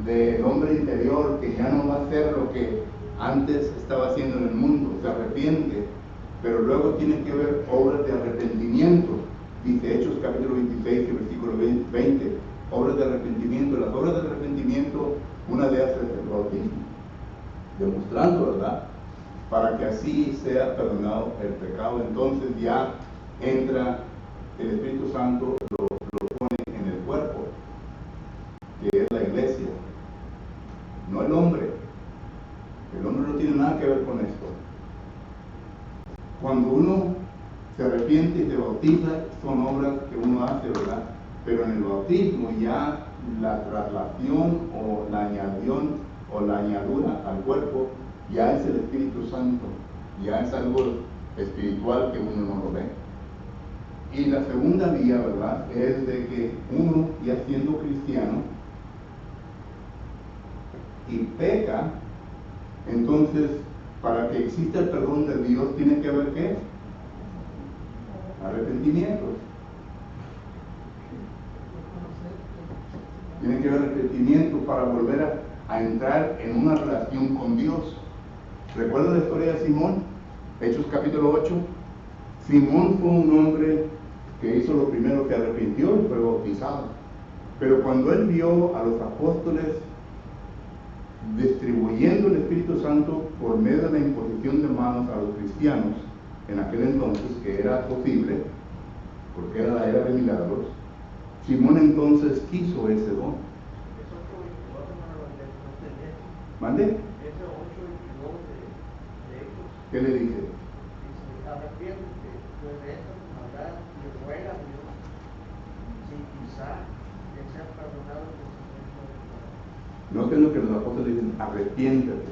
Speaker 3: del hombre interior, que ya no va a ser lo que antes estaba haciendo en el mundo. Se arrepiente, pero luego tiene que haber obras de arrepentimiento. Dice Hechos capítulo 26, versículo 20, obras de arrepentimiento. Las obras de arrepentimiento, una de ellas es el bautismo, demostrando, ¿verdad?, para que así sea perdonado el pecado. Entonces ya entra el Espíritu Santo, lo pone en el cuerpo, que es la iglesia, no el hombre. El hombre no tiene nada que ver con esto. Cuando uno se arrepiente y se bautiza, son obras que uno hace, ¿verdad? Pero en el bautismo ya la traslación o la añadión o la añadura al cuerpo ya es el Espíritu Santo, ya es algo espiritual que uno no lo ve. Y la segunda vía, ¿verdad?, es de que uno, ya siendo cristiano y peca, entonces para que exista el perdón de Dios tiene que haber ¿qué? Arrepentimiento. Tiene que haber arrepentimiento para volver a entrar en una relación con Dios. ¿Recuerda la historia de Simón? Hechos capítulo 8. Simón fue un hombre que hizo lo primero, que arrepintió y fue bautizado. Pero cuando él vio a los apóstoles
Speaker 7: distribuyendo el Espíritu Santo por medio de la imposición de manos a los cristianos, en aquel entonces, que era posible, porque era la era de milagros, Simón entonces quiso ese don. ¿Mande?
Speaker 9: Ese 8:22 de Hechos.
Speaker 7: ¿Qué le dice?
Speaker 9: Dice, arrepiéntete, regresa a tu maldad y ruega a Dios, si quizá le sea perdonado tu sufrimiento.
Speaker 7: Noten lo que los apóstoles dicen, arrepiéntete.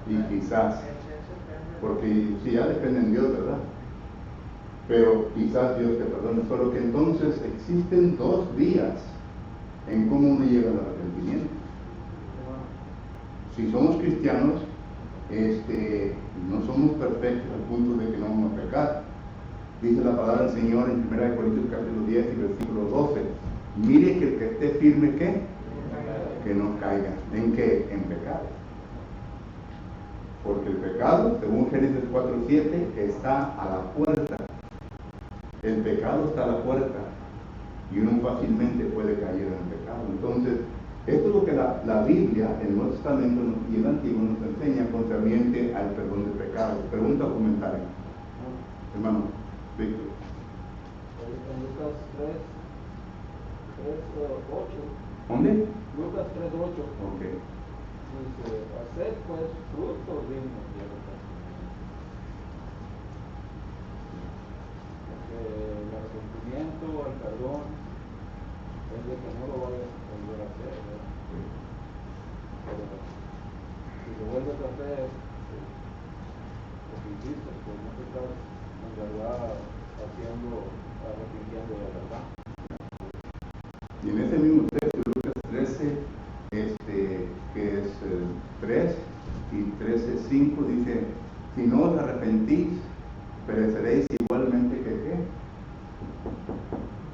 Speaker 7: Y quizás, porque si ya depende en Dios, ¿verdad? Pero quizás Dios te perdone. Solo que entonces existen dos vías en cómo uno llega al arrepentimiento. Si somos cristianos, no somos perfectos al punto de que no vamos a pecar. Dice la palabra del Señor en 1 Corintios capítulo 10 y versículo 12. Mire que el que esté firme, ¿qué? Que no caiga. ¿En qué? En pecado. Porque el pecado, según Génesis 4:7, está a la puerta. El pecado está a la puerta y uno fácilmente puede caer en el pecado. Entonces, esto es lo que la Biblia, el Nuevo Testamento y el Antiguo nos enseña concerniente al perdón de pecados. Pregunta o comentario. Hermano, Víctor.
Speaker 8: En Lucas 3:8.
Speaker 7: ¿Dónde?
Speaker 8: Lucas 3:8.
Speaker 7: Ok.
Speaker 8: Dice, hacer pues frutos dignos de arrepentimiento. Porque el arrepentimiento, el perdón, es de que no lo vayas a volver a hacer, ¿verdad? Pero si lo vuelves a hacer, lo que hiciste, pues no te estás en verdad arrepintiendo de verdad.
Speaker 7: Y en ese mismo texto, Lucas 13, que es 3 y 13:5, dice, si no os arrepentís, pereceréis igualmente que qué.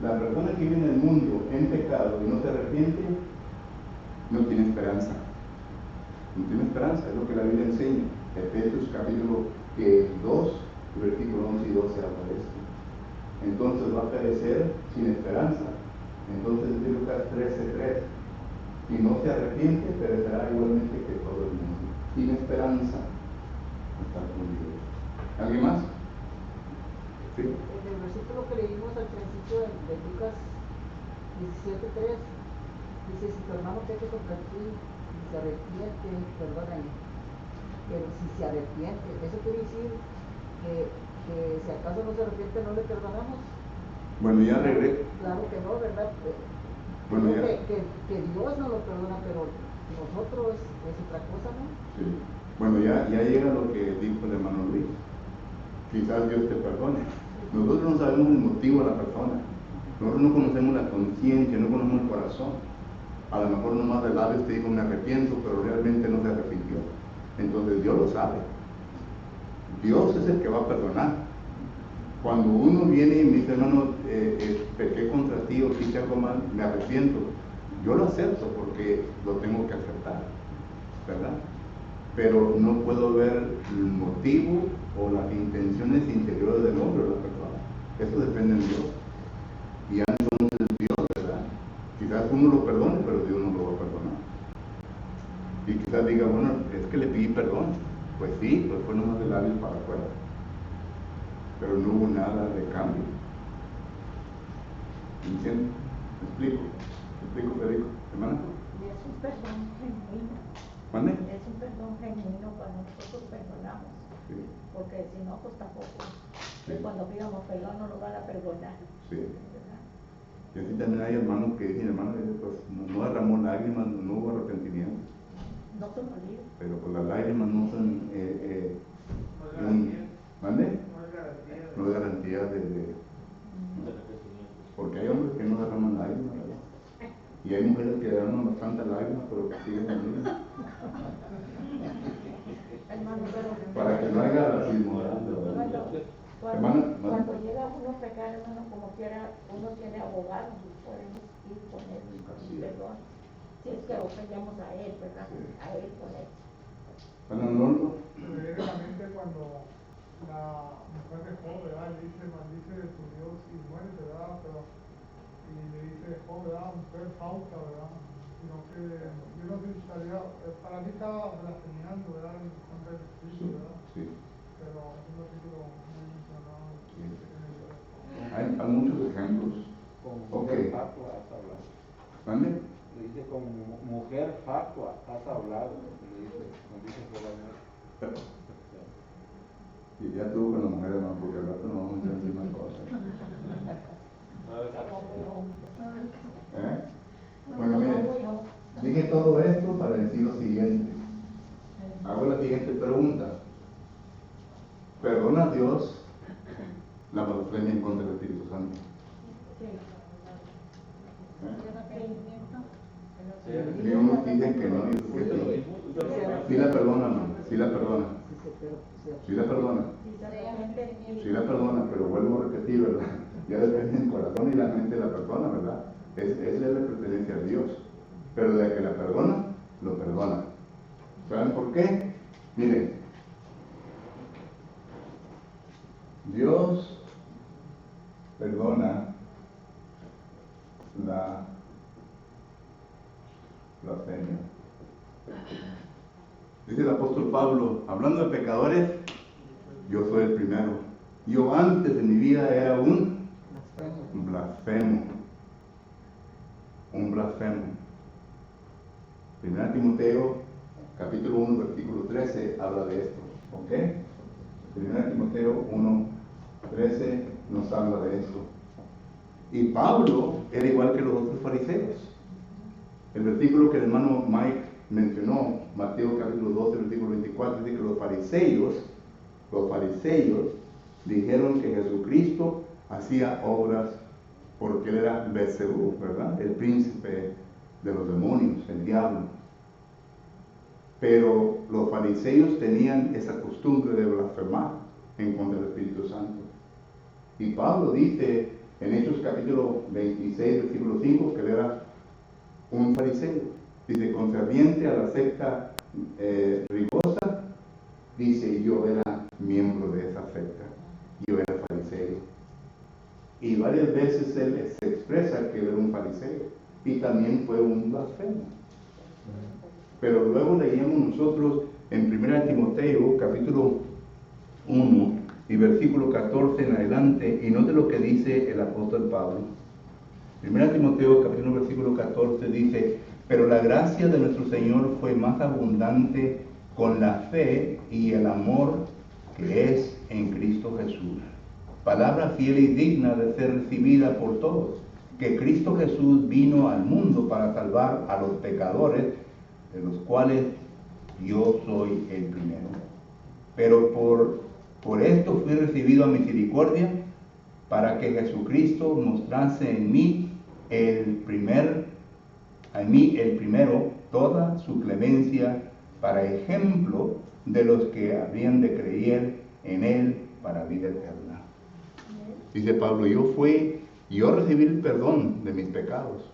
Speaker 7: La persona que vive en el mundo en pecado y no se arrepiente, no tiene esperanza. No tiene esperanza, es lo que la Biblia enseña. Efesios capítulo 2, versículo 11 y 12 habla de esto. Entonces va a perecer sin esperanza. Entonces dice Lucas 13:3, si no se arrepiente, perecerá igualmente que todo el mundo. Sin esperanza, está con Dios. ¿Alguien más? Sí.
Speaker 6: En el versículo que leímos al principio de Lucas 17:3, dice, si tu hermano peca contra ti y se arrepiente, perdónale. Pero si se arrepiente, eso quiere decir que si acaso no se arrepiente, no le perdonamos.
Speaker 7: Bueno, ya regresé.
Speaker 6: Claro que no, ¿verdad?
Speaker 7: Bueno, ya.
Speaker 6: Que Dios no lo perdona, pero nosotros es otra cosa, ¿no?
Speaker 7: Sí. Bueno, ya llega lo que dijo el hermano Luis. Quizás Dios te perdone. Nosotros no sabemos el motivo de la persona. Nosotros no conocemos la conciencia, no conocemos el corazón. A lo mejor nomás de labios te dijo me arrepiento, pero realmente no se arrepintió. Entonces Dios lo sabe. Dios es el que va a perdonar. Cuando uno viene y me dice, hermano, pequé contra ti o hice algo mal, me arrepiento. Yo lo acepto porque lo tengo que aceptar, ¿verdad? Pero no puedo ver el motivo o las intenciones interiores del hombre o de la persona. Eso depende de Dios. Y entonces Dios, ¿verdad? Quizás uno lo perdone, pero Dios no lo va a perdonar. Y quizás diga, bueno, es que le pedí perdón. Pues sí, pues fue nomás de labios para afuera. Pero no hubo nada de cambio. ¿Entiendes? ¿Me explico, Federico? ¿Hermana?
Speaker 10: Y es un perdón genuino.
Speaker 7: ¿Mande?
Speaker 10: Es un perdón genuino cuando nosotros perdonamos.
Speaker 7: Sí.
Speaker 10: Porque si no, pues tampoco.
Speaker 7: Sí.
Speaker 10: Cuando pidamos perdón no nos van a perdonar.
Speaker 7: Sí.
Speaker 10: ¿Verdad?
Speaker 7: Y así también hay hermanos que dicen, hermano, pues no derramó lágrimas, no hubo arrepentimiento.
Speaker 10: No se olvide.
Speaker 7: Pero pues las lágrimas no son ¿mande? No es garantía de porque hay hombres que no derraman lágrimas, ¿verdad? Y hay mujeres que derraman bastantes lágrimas, pero que siguen en vida.
Speaker 10: Hermano, pero
Speaker 7: Para que no haya racismo, ¿verdad?
Speaker 10: Cuando llega uno a pecar, hermano, como quiera, uno tiene abogado, podemos ir con él y con perdón. Si es que ofendemos a él, ¿verdad? Sí. A él con él.
Speaker 7: Bueno, no.
Speaker 2: Precisamente cuando la mujer de Job, ¿verdad? Le dice, maldice de tu Dios y muere, ¿verdad? Pero, y le dice, Job, ¿verdad? Mujer falta, ¿verdad? sino que yo no estaría, para mí estaba blasfemiando, ¿verdad? En contra de Cristo, ¿verdad?
Speaker 7: Sí.
Speaker 2: Pero es un artículo muy mencionado.
Speaker 7: Sí. Hay muchos ejemplos.
Speaker 8: Como
Speaker 7: Ok.
Speaker 8: mujer fatua has hablado.
Speaker 7: ¿Mande?
Speaker 8: Le dice como mujer fatua has hablado. Le dice, nos dice solamente.
Speaker 7: Y ya tuvo con la mujer, hermano, porque al rato no vamos a entrar en más cosas. Bueno, miren, dije todo esto para decir lo siguiente. Hago la siguiente pregunta. ¿Perdona a Dios la blasfemia en contra del Espíritu Santo? Y unos dicen que no, y otros que sí. Sí la perdona, hermano, sí la perdona. Sí la perdona. Sí la perdona, pero vuelvo a repetir, ¿verdad? Ya depende del corazón y la mente de la persona, ¿verdad? Esa le pertenece a Dios. Pero de que la perdona, lo perdona. ¿Saben por qué? Miren, Dios perdona la blasfemia. Dice el apóstol Pablo, hablando de pecadores, yo soy el primero. Yo antes de mi vida era un blasfemo. Un blasfemo. 1 Timoteo, capítulo 1, versículo 13, habla de esto. ¿Ok? 1 Timoteo 1, 13 nos habla de esto. Y Pablo era igual que los otros fariseos. El versículo que el hermano Mike mencionó, Mateo capítulo 12, versículo 24, dice que los fariseos dijeron que Jesucristo hacía obras porque él era Beelzebú, ¿verdad? El príncipe de los demonios, el diablo. Pero los fariseos tenían esa costumbre de blasfemar en contra del Espíritu Santo. Y Pablo dice en Hechos capítulo 26, versículo 5, que él era un fariseo. Dice, concerniente a la secta rigosa, dice, yo era miembro de esa secta, yo era fariseo. Y varias veces él se expresa que él era un fariseo y también fue un blasfemo. Pero luego leíamos nosotros en 1 Timoteo capítulo 1 y versículo 14 en adelante, y note lo que dice el apóstol Pablo. 1 Timoteo capítulo 1 versículo 14 dice, pero la gracia de nuestro Señor fue más abundante con la fe y el amor que es en Cristo Jesús. Palabra fiel y digna de ser recibida por todos, que Cristo Jesús vino al mundo para salvar a los pecadores, de los cuales yo soy el primero. Pero por esto fui recibido a misericordia, para que Jesucristo mostrase en mí el primero toda su clemencia, para ejemplo de los que habrían de creer en él para vida eterna. Dice Pablo, yo recibí el perdón de mis pecados.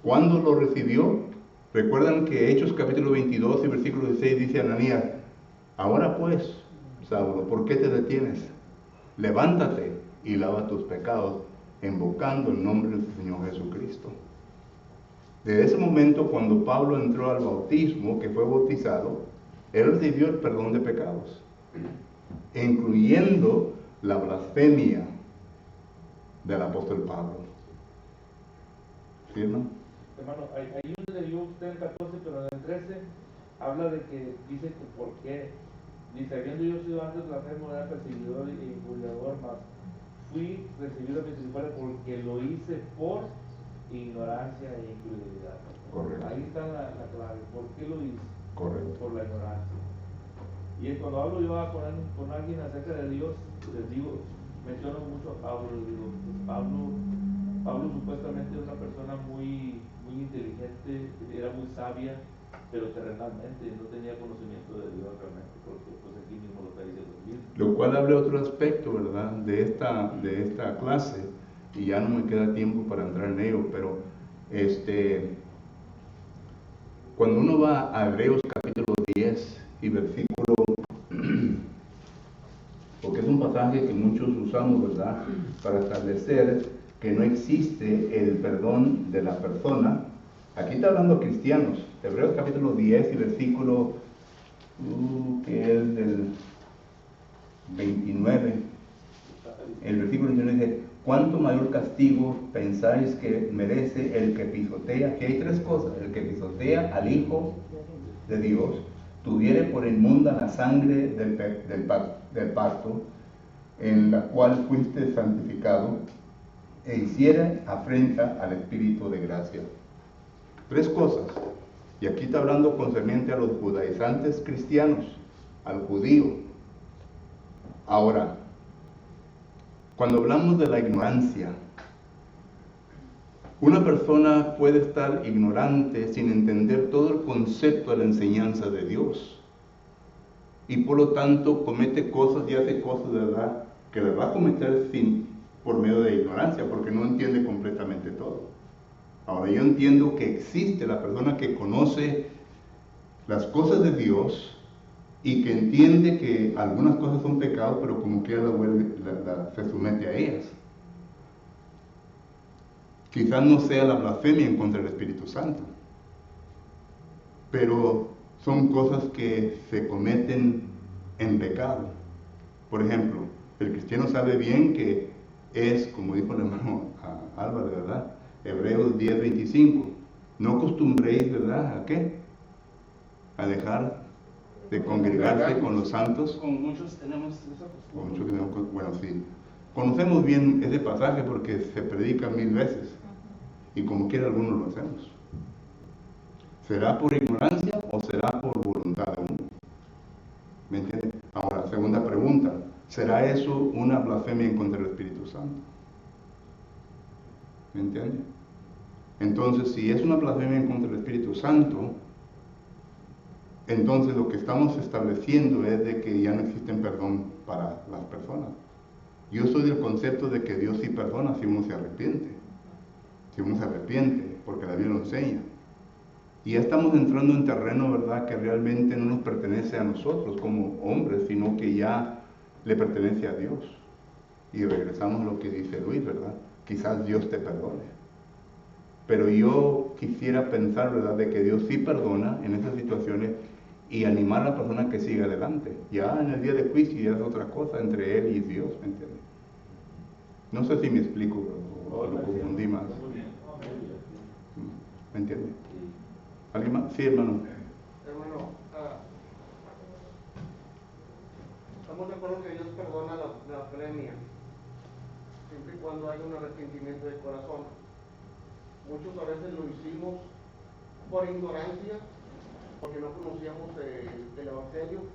Speaker 7: ¿Cuándo lo recibió? Recuerdan que Hechos capítulo 22 y versículo 16 dice Ananías, ahora pues, Saulo, ¿por qué te detienes? Levántate y lava tus pecados, invocando el nombre del Señor Jesucristo. Desde ese momento, cuando Pablo entró al bautismo, que fue bautizado, él recibió el perdón de pecados, incluyendo la blasfemia del apóstol Pablo. ¿Sí, hermano?
Speaker 8: Hermano, ahí donde leyó usted el 14, pero en el 13 habla de que dice que por qué. Dice, habiendo yo sido antes blasfemo, era perseguidor y injuriador, mas fui recibido a misericordia porque lo hice por ignorancia e incredulidad.
Speaker 7: Correcto.
Speaker 8: Ahí está la clave. ¿Por qué lo hice?
Speaker 7: Correcto.
Speaker 8: Por la ignorancia. Y cuando hablo yo con alguien acerca de Dios, les digo, menciono mucho a Pablo, les digo, pues Pablo supuestamente es una persona muy inteligente, era muy sabia, pero terrenalmente no tenía conocimiento de Dios realmente, porque pues aquí mismo lo está diciendo mismo.
Speaker 3: Lo cual abre otro aspecto, ¿verdad?, de esta clase, y ya no me queda tiempo para entrar en ello, pero cuando uno va a Hebreos capítulo 10 y versículo, porque es un pasaje que muchos usamos, ¿verdad?, para establecer que no existe el perdón de la persona Aquí está hablando cristianos. Hebreos capítulo 10 y versículo que es del 29. El versículo 29 dice: ¿cuánto mayor castigo pensáis que merece el que pisotea? Aquí hay tres cosas: el que pisotea al Hijo de Dios, tuviere por inmunda la sangre del pacto, en la cual fuiste santificado, e hiciere afrenta al Espíritu de gracia. Tres cosas. Y aquí está hablando concerniente a los judaizantes cristianos, al judío. Ahora, cuando hablamos de la ignorancia, una persona puede estar ignorante sin entender todo el concepto de la enseñanza de Dios. Y por lo tanto comete cosas y hace cosas de verdad que las va a cometer por medio de ignorancia, porque no entiende completamente todo. Ahora, yo entiendo que existe la persona que conoce las cosas de Dios y que entiende que algunas cosas son pecados, pero como quiera se somete a ellas. Quizás no sea la blasfemia en contra del Espíritu Santo, pero son cosas que se cometen en pecado. Por ejemplo, el cristiano sabe bien que es, como dijo el hermano Álvaro, ¿verdad? Hebreos 10:25. No acostumbréis, ¿verdad? ¿A qué? A dejar de congregarse con los santos.
Speaker 4: Con muchos tenemos esa costumbre.
Speaker 3: Bueno, sí. Conocemos bien ese pasaje porque se predica 1000 veces. Y como quiera algunos lo hacemos. ¿Será por ignorancia o será por voluntad de uno? ¿Me entiende? Ahora, segunda pregunta. ¿Será eso una blasfemia en contra del Espíritu Santo? ¿Me entiende? Entonces, si es una blasfemia en contra del Espíritu Santo, entonces lo que estamos estableciendo es de que ya no existen perdón para las personas. Yo soy del concepto de que Dios sí perdona si uno se arrepiente. Si uno se arrepiente, porque la Biblia lo enseña. Y ya estamos entrando en terreno, ¿verdad?, que realmente no nos pertenece a nosotros como hombres, sino que ya le pertenece a Dios. Y regresamos a lo que dice Luis, ¿verdad? Quizás Dios te perdone. Pero yo quisiera pensar, ¿verdad?, de que Dios sí perdona en esas situaciones y animar a la persona que siga adelante. Ya en el día de juicio ya es otra cosa entre él y Dios, ¿me entiendes? No sé si me explico o lo confundí más. ¿Me entiende? ¿Alguien más? Sí, hermano.
Speaker 9: Hermano, estamos de acuerdo que Dios perdona la blasfemia, siempre y cuando haya un arrepentimiento de corazón. Muchos a veces lo hicimos por ignorancia, porque no conocíamos el Evangelio,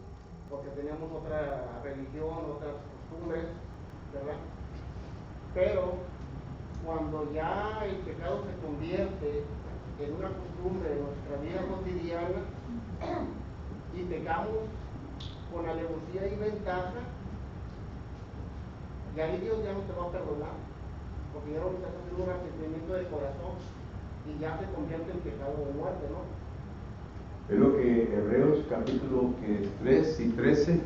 Speaker 9: porque teníamos otra religión, otras costumbres, ¿verdad? Pero cuando ya el pecado se convierte en una costumbre de nuestra vida cotidiana y pecamos con alevosía y ventaja, y ahí Dios ya no te va a perdonar, porque ya lo que estás haciendo un arrepentimiento de corazón y ya se convierte en pecado de muerte, ¿no?
Speaker 3: Es lo que Hebreos capítulo 3 y 13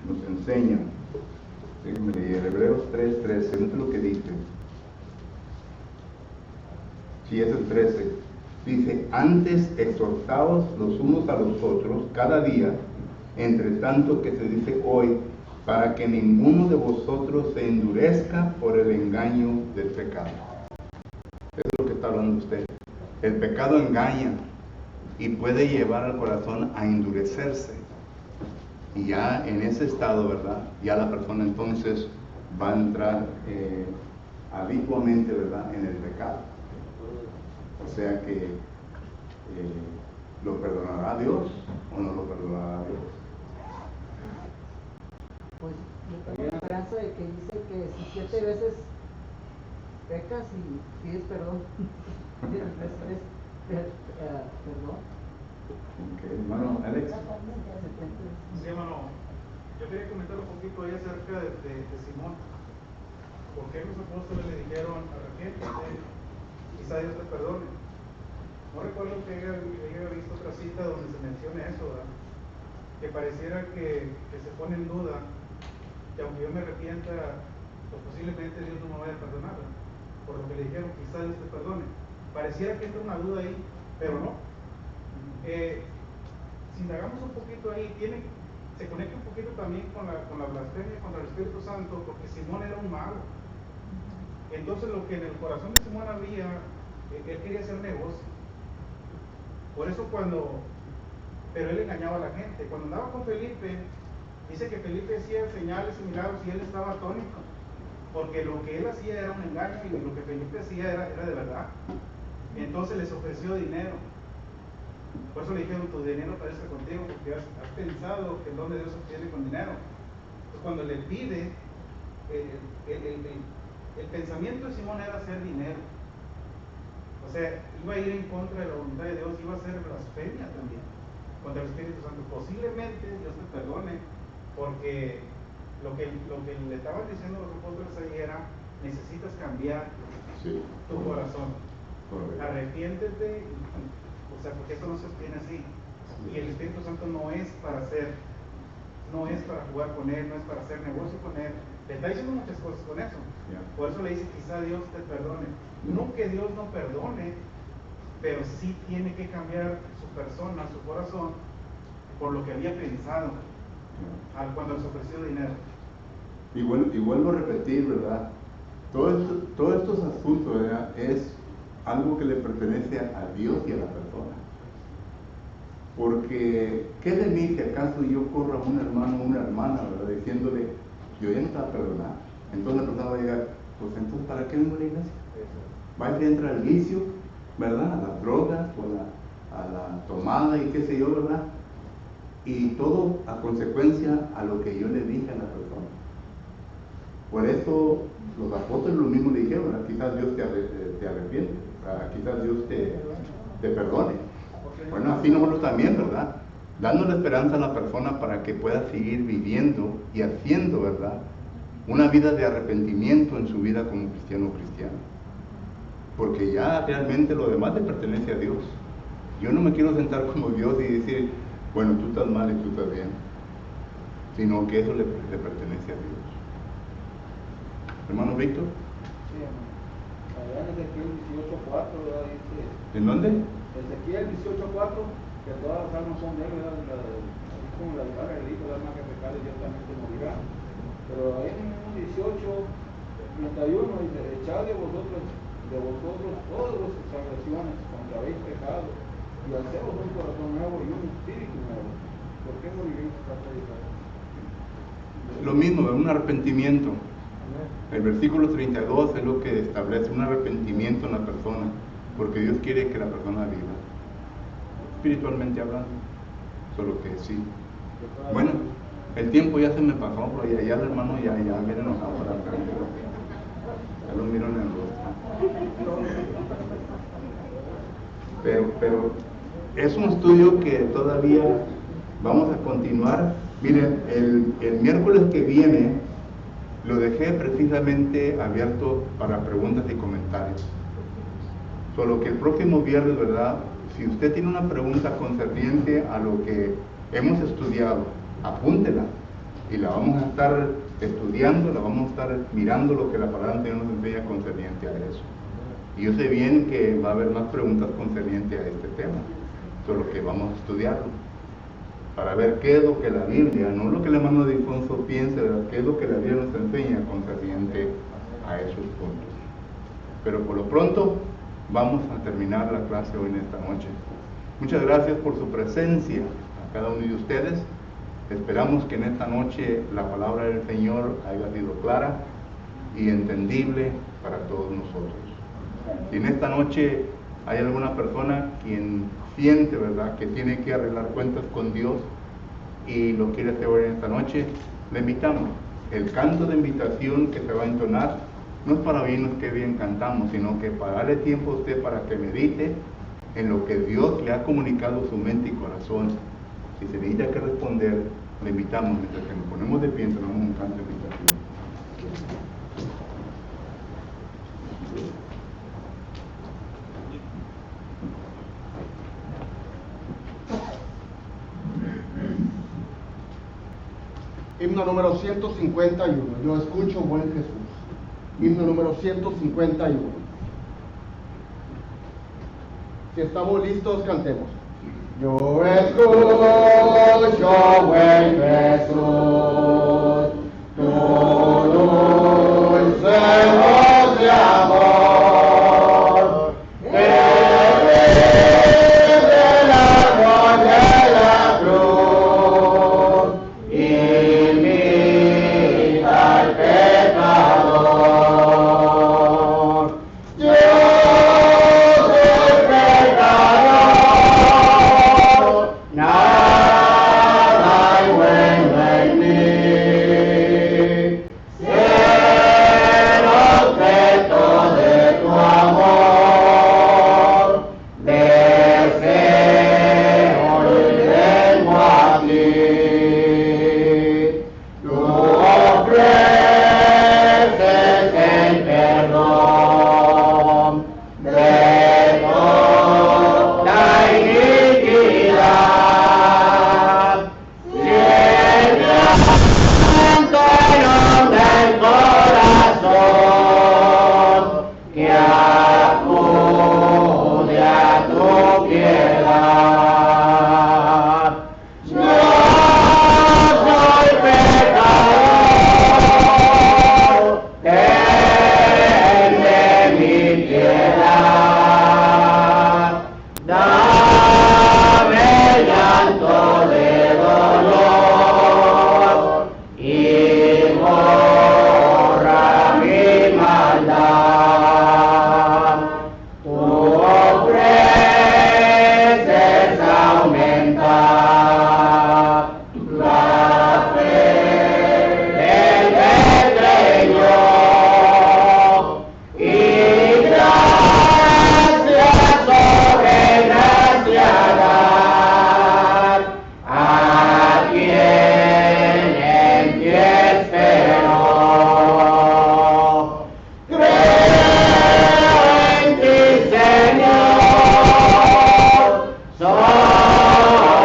Speaker 3: nos enseña. Déjenme leer Hebreos 3:13, no sé lo que dice. Si es el 13, dice: antes exhortaos los unos a los otros cada día, entre tanto que se dice hoy, para que ninguno de vosotros se endurezca por el engaño del pecado. Eso es lo que está hablando usted. El pecado engaña y puede llevar al corazón a endurecerse. Y ya en ese estado, ¿verdad?, ya la persona entonces va a entrar habitualmente, ¿verdad?, en el pecado. O sea que ¿lo perdonará Dios o no lo perdonará Dios?
Speaker 6: Pues yo tengo la esperanza de que dice que si 7 veces pecas y pides perdón, recibes perdón.
Speaker 3: Okay, hermano Alex.
Speaker 11: Sí, hermano, yo quería comentar un poquito ahí acerca de Simón. ¿Por qué los apóstoles le dijeron arrepiéntete, quizá Dios te perdone? No recuerdo que haya visto otra cita donde se mencione eso, ¿verdad? Que pareciera que se pone en duda que aunque yo me arrepienta, pues posiblemente Dios no me vaya a perdonar, ¿verdad? por lo que le dijeron, quizá Dios te perdone. Pareciera que entra una duda ahí, pero no. Si indagamos un poquito ahí, se conecta un poquito también con la blasfemia contra el Espíritu Santo, porque Simón era un mago. Entonces lo que en el corazón de Simón había, él quería hacer negocio. Por eso pero él engañaba a la gente. Cuando andaba con Felipe, dice que Felipe hacía señales y milagros y él estaba atónito, porque lo que él hacía era un engaño y lo que Felipe hacía era de verdad. Entonces les ofreció dinero. Por eso le dijeron, tu dinero parece contigo, porque has pensado que el don de Dios se obtiene con dinero. Entonces cuando le pide, el pensamiento de Simón era hacer dinero. O sea, iba a ir en contra de la voluntad de Dios, iba a ser blasfemia también contra el Espíritu Santo. Posiblemente Dios te perdone, porque lo que le estaban diciendo los apóstoles ahí era, necesitas cambiar tu corazón. Arrepiéntete, o sea, porque esto no se obtiene así. Y el Espíritu Santo no es para jugar con él, no es para hacer negocio con él. Le está diciendo muchas cosas con eso. Por eso le dice, quizá Dios te perdone. No que Dios no perdone, pero sí tiene que cambiar su persona, su corazón, por lo que había pensado cuando les ofreció dinero.
Speaker 7: Y vuelvo a repetir, ¿verdad? Todos estos asuntos, ¿verdad?, es algo que le pertenece a Dios y a la persona. Porque, ¿qué de mí si acaso yo corro a un hermano o una hermana, ¿verdad?, diciéndole, yo ya no te voy a perdonar? Entonces la persona va a llegar, pues entonces, ¿para qué vengo a la iglesia? Va a entrar al vicio, ¿verdad?, a las drogas, o a la tomada y qué sé yo, ¿verdad? Y todo a consecuencia a lo que yo le dije a la persona. Por eso los apóstoles lo mismo le dijeron, ¿verdad? Quizás Dios te arrepiente, ¿verdad? Quizás Dios te perdone. Bueno, así nosotros también, ¿verdad? Dándole esperanza a la persona para que pueda seguir viviendo y haciendo, ¿verdad?, una vida de arrepentimiento en su vida como cristiano o cristiana. Porque ya realmente lo demás le pertenece a Dios. Yo no me quiero sentar como Dios y decir, bueno, tú estás mal y tú estás bien, sino que eso le pertenece a Dios. Hermano Víctor.
Speaker 12: Sí, hermano. Allá en Ezequiel 18:4, ¿verdad? Dice,
Speaker 7: ¿En dónde?
Speaker 12: Ezequiel 18:4, que todas las almas son de él, ¿verdad? Así como la Biblia dijo, el alma que pecare ciertamente morirá. Pero ahí en el 18:31 dice, echad de vosotros todas vuestras transgresiones, contra habéis pecado, y haceos un corazón nuevo y un espíritu nuevo. ¿Por qué moriréis esta predicación?
Speaker 7: Lo mismo, un arrepentimiento. El versículo 32 es lo que establece un arrepentimiento en la persona, porque Dios quiere que la persona viva, espiritualmente hablando, solo que sí. Bueno, el tiempo ya se me pasó, pero ya el hermano ya viene enojado para acá. Ya lo miro en el rostro. Pero es un estudio que todavía vamos a continuar. Miren, el miércoles que viene lo dejé precisamente abierto para preguntas y comentarios. Solo que el próximo viernes, ¿verdad?, si usted tiene una pregunta concerniente a lo que hemos estudiado, apúntela y la vamos a estar estudiando, la vamos a estar mirando lo que la palabra de Dios nos enseña concerniente a eso. Y yo sé bien que va a haber más preguntas concernientes a este tema, solo que vamos a estudiarlo para ver qué es lo que la Biblia, no lo que el hermano de Alfonso piensa, ¿verdad?, qué es lo que la Biblia nos enseña concerniente a esos puntos. Pero por lo pronto vamos a terminar la clase hoy en esta noche. Muchas gracias por su presencia a cada uno de ustedes. Esperamos que en esta noche la palabra del Señor haya sido clara y entendible para todos nosotros. Si en esta noche hay alguna persona quien siente, ¿verdad?, que tiene que arreglar cuentas con Dios y lo quiere hacer hoy en esta noche, le invitamos. El canto de invitación que se va a entonar no es para oírnos qué bien cantamos, sino que para darle tiempo a usted para que medite en lo que Dios le ha comunicado a su mente y corazón. Si se necesita que responder, le invitamos, mientras que nos ponemos de pie, entonamos un canto de invitación.
Speaker 9: Himno número 151. Yo escucho, buen Jesús. himno número 151. Si estamos listos, cantemos. Yo escucho, buen Jesús, tu dulce voz de amor, que desde el árbol de la cruz invita al pecador. Yo soy pecador, nada hay bueno en mí. Ser objeto de tu amor, deseo y vengo a ti. Tú ofreces el perdón de toda iniquidad. Siempre ante el hombre el corazón que acude a tu piedad. Yo soy pecador, ten de mi piedad. Dame llanto de dolor y borra mi maldad. Tú ofreces aumentar la fe del pequeño y gracias sobre gracia dar a quien en ti espero. Creo en ti, Señor, solo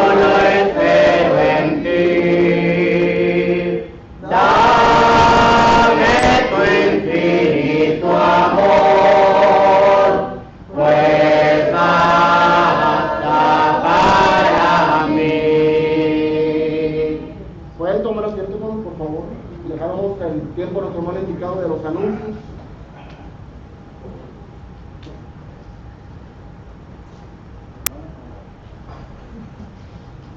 Speaker 9: espero en ti. Dame tu infinito amor, pues basta para mí. ¿Pueden tomar asiento, hermanos, por favor? Dejamos el tiempo a nuestro hermano indicado de los anuncios.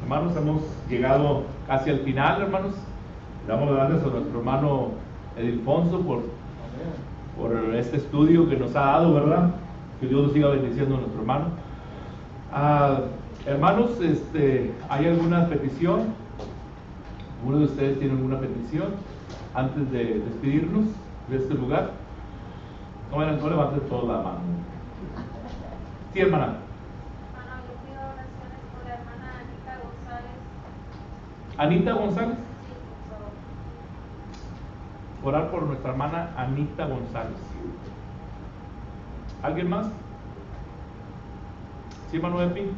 Speaker 1: Hermanos, hemos llegado casi al final, hermanos. Le damos gracias a nuestro hermano Edilfonso por este estudio que nos ha dado, ¿verdad? Que Dios nos siga bendiciendo a nuestro hermano. Hermanos, ¿hay alguna petición? ¿Alguno de ustedes tiene alguna petición antes de despedirnos de este lugar? No levanten toda la mano. Sí, hermana.
Speaker 5: Yo pido oraciones por la hermana Anita González.
Speaker 1: ¿Anita González?
Speaker 5: Sí, por favor.
Speaker 1: Orar por nuestra hermana Anita González. ¿Alguien más? ¿Sí, hermano Epi?
Speaker 11: Bueno,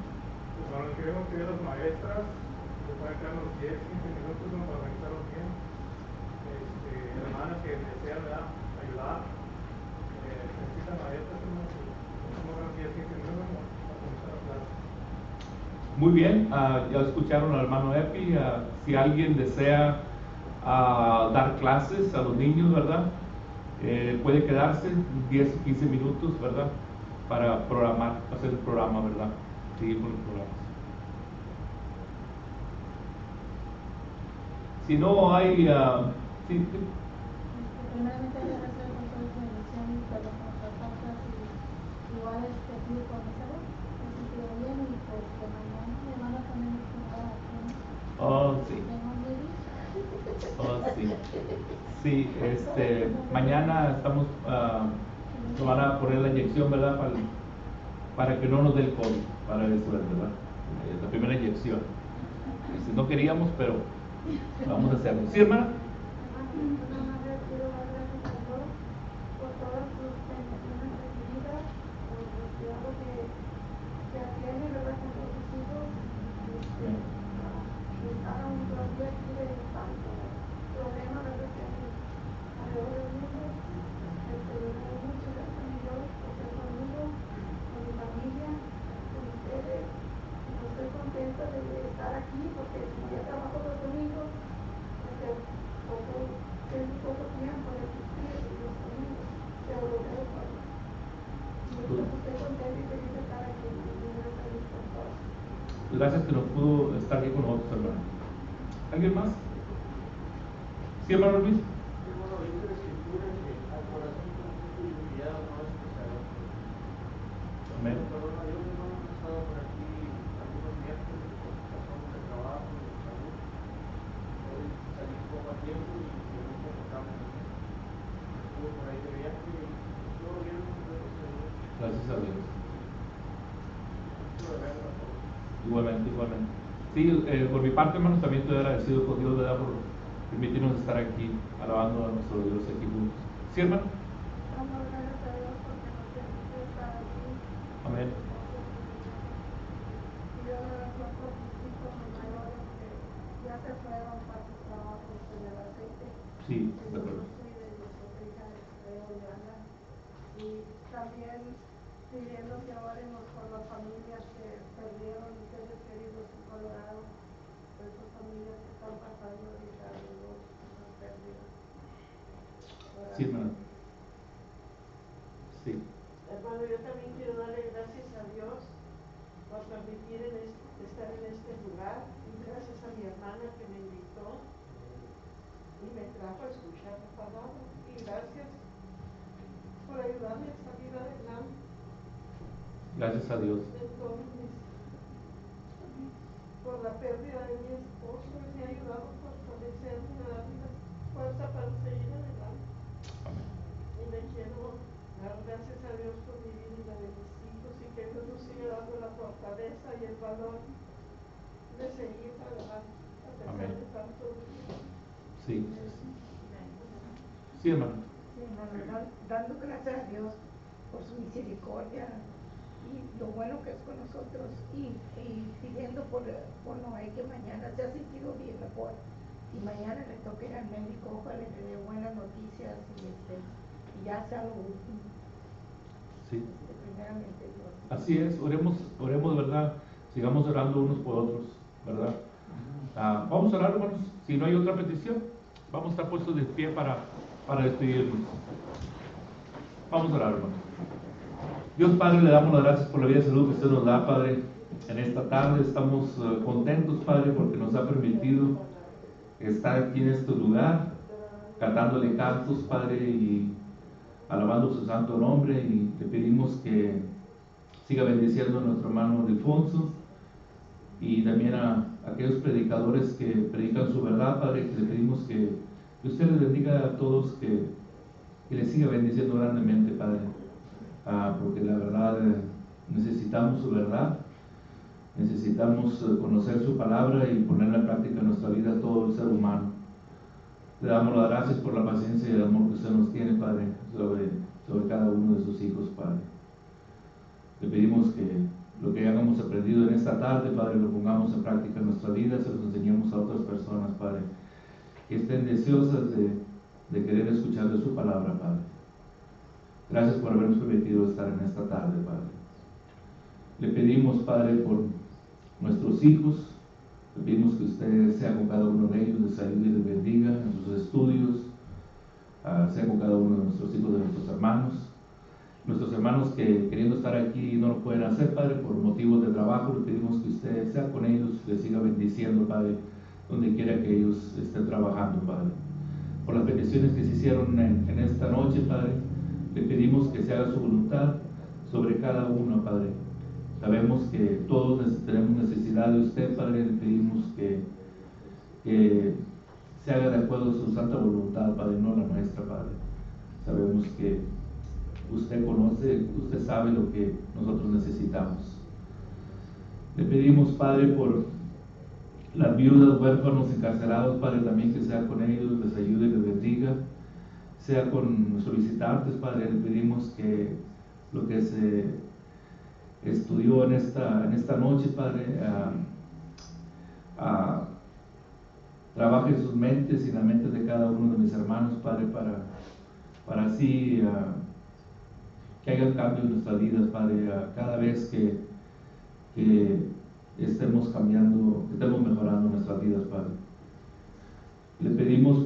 Speaker 11: queremos que las maestras se puedan quedar unos 10, 15 minutos para organizarlos bien. Hermanas que desean ayudar, necesitan maestras, unos 10, 15 minutos para comenzar la clase.
Speaker 1: Muy bien, ya escucharon al hermano Epi. Si alguien desea dar clases a los niños, ¿verdad? Puede quedarse 10 o 15 minutos, ¿verdad? Para programar, hacer el programa, ¿verdad? Seguir con el programa. Si no hay... sí.
Speaker 10: Primeramente, yo recibo con toda su bendición y perdón por las faltas y igual pido por mi salud, que se quede bien y pues que mañana mi hermana también nos ponga aquí.
Speaker 1: Oh, sí. Oh, sí. Sí, mañana estamos, nos van a poner la inyección, ¿verdad? Para que no nos dé el COVID, para eso, ¿verdad? La primera inyección. No queríamos, pero vamos a hacerlo. ¿Sí, hermana?
Speaker 10: Por todas sus bendiciones recibidas, por los cuidados que atiende, ¿verdad? Con todos sus hijos, está un día aquí de tanto problema, ¿verdad? Que hay alrededor del mundo. sí, porque si yo trabajo los domingos, es poco tiempo de asistir los domingos, pero lo veo cuando. Y pues estoy contenta y feliz de estar aquí, y gracias a Dios por todo.
Speaker 1: Gracias que nos pudo estar aquí con nosotros, hermano. ¿Alguien más? ¿Sí, hermano Luis?
Speaker 8: Bueno, dice la escritura que al corazón contrito y humillado no es pecador.
Speaker 1: Amén.
Speaker 8: Perdón a Dios, hermano, he estado por aquí algunos miércoles por razones de trabajo y de salud. Hoy salí un poco a tiempo y llegó un poco tarde también. Estuve por ahí de viaje y todo bien, gracias a Dios.
Speaker 1: Gracias a Dios.
Speaker 8: Mucho de verlo a todos.
Speaker 1: Igualmente, igualmente. Sí, por mi parte, hermano, también estoy agradecido con Dios, ¿verdad?, por permitirnos estar aquí alabando a nuestro Dios aquí juntos. ¿Sí, hermano?
Speaker 10: Damos gracias a Dios porque nos permite estar aquí.
Speaker 1: Amén.
Speaker 10: Y yo le gracias por mis hijos mayores que ya se fueron para sus trabajos en el aceite.
Speaker 1: Sí,
Speaker 10: Que
Speaker 1: de
Speaker 10: Dios
Speaker 1: acuerdo.
Speaker 10: los cuide y los proteja de Oriana. Y también pidiendo que oremos por las familias que perdieron seres queridos en Colorado, por esas familias que están pasando ahorita esas pérdidas.
Speaker 1: Sí, hermano. Sí.
Speaker 13: Hermano, yo también quiero darle gracias a Dios por permitir estar en este lugar, y gracias a mi hermana que me invitó y me trajo a escuchar la palabra, y gracias por ayudarme a salir adelante.
Speaker 1: Gracias a Dios.
Speaker 13: Entonces, por la pérdida de mi esposo, me ha ayudado a fortalecerme, a darme la fuerza para seguir adelante. Y le quiero dar gracias a Dios por mi vida y la de mis hijos, y que Dios nos siga dando la fortaleza y el valor de seguir adelante a pesar de tanto dolor.
Speaker 1: Sí. Sí, hermano.
Speaker 14: Sí, hermano, dando gracias a Dios por su misericordia y lo bueno que es con nosotros, y pidiendo por Noé que mañana se ha sentido bien mejor, y mañana le toque ir al médico, ojalá le dé buenas noticias y ya sea lo último.
Speaker 1: Sí.
Speaker 14: Primeramente Dios.
Speaker 1: Así es, oremos, ¿verdad? Sigamos orando unos por otros, ¿verdad? Vamos a orar, hermanos. Si no hay otra petición, vamos a estar puestos de pie para despedirnos. Vamos a orar, hermanos. Dios Padre, le damos las gracias por la vida y salud que usted nos da, Padre. En esta tarde estamos contentos, Padre, porque nos ha permitido estar aquí en este lugar, cantándole cantos, Padre, y alabando su santo nombre, y le pedimos que siga bendiciendo a nuestro hermano Alfonso y también a aquellos predicadores que predican su verdad, Padre, que le pedimos que usted les bendiga a todos, que les siga bendiciendo grandemente, Padre, porque la verdad necesitamos su verdad, necesitamos conocer su palabra y ponerla en práctica en nuestra vida, todo el ser humano. Le damos las gracias por la paciencia y el amor que usted nos tiene, Padre, sobre cada uno de sus hijos, Padre. Le pedimos que lo que hayamos aprendido en esta tarde, Padre, lo pongamos en práctica en nuestra vida, se los enseñemos a otras personas, Padre, que estén deseosas de querer escuchar de su palabra, Padre. Gracias por habernos permitido estar en esta tarde, Padre. Le pedimos, Padre, por nuestros hijos, le pedimos que usted sea con cada uno de ellos, les ayude y les bendiga en sus estudios, sea con cada uno de nuestros hijos, de nuestros hermanos que queriendo estar aquí no lo pueden hacer, Padre, por motivos de trabajo. Le pedimos que usted sea con ellos, les siga bendiciendo, Padre, donde quiera que ellos estén trabajando, Padre. Por las peticiones que se hicieron en esta noche, Padre, le pedimos que se haga su voluntad sobre cada uno, Padre. Sabemos que todos tenemos necesidad de usted, Padre. Le pedimos que se haga de acuerdo a su santa voluntad, Padre, no la nuestra, Padre. Sabemos que usted conoce, usted sabe lo que nosotros necesitamos. Le pedimos, Padre, por las viudas, huérfanos, encarcelados, Padre, también que sea con ellos, les ayude y les bendiga. Sea con nuestros visitantes, Padre, le pedimos que lo que se estudió en esta noche, Padre, trabaje en sus mentes y en la mente de cada uno de mis hermanos, Padre, para así que haya un cambio en nuestras vidas, Padre. Cada vez que
Speaker 15: estemos cambiando, estemos mejorando nuestras vidas, Padre. Le pedimos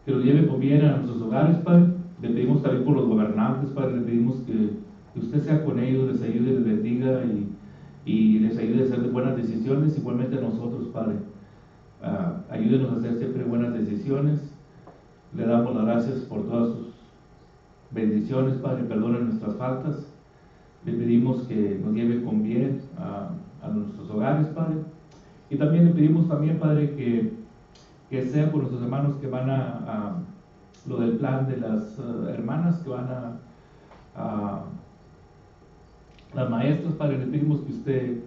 Speaker 15: que lo lleve con bien a nuestros hogares, Padre. Le pedimos también por los gobernantes, Padre. Le pedimos que usted sea con ellos, les ayude, les bendiga y les ayude a hacer buenas decisiones, igualmente a nosotros, Padre. Ayúdenos a hacer siempre buenas decisiones. Le damos las gracias por todas sus bendiciones, Padre. Perdonen nuestras faltas. Le pedimos que nos lleve con bien a nuestros hogares, Padre. Y también le pedimos también, Padre, que sea por nuestros hermanos que van a lo del plan de las hermanas que van a las maestras, Padre. Le pedimos que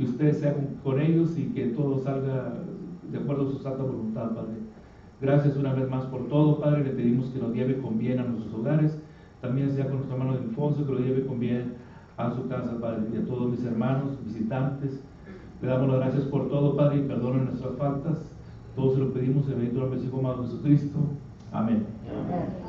Speaker 15: usted sea con ellos y que todo salga de acuerdo a su santa voluntad, Padre. Gracias una vez más por todo, Padre. Le pedimos que nos lleve con bien a nuestros hogares. También sea con nuestro hermano Alfonso, que lo lleve con bien a su casa, Padre. Y a todos mis hermanos, visitantes, le damos las gracias por todo, Padre, y perdonen nuestras faltas. Todos se lo pedimos en el bendito nombre de su Hijo amado Jesucristo. Amén.
Speaker 6: Amén.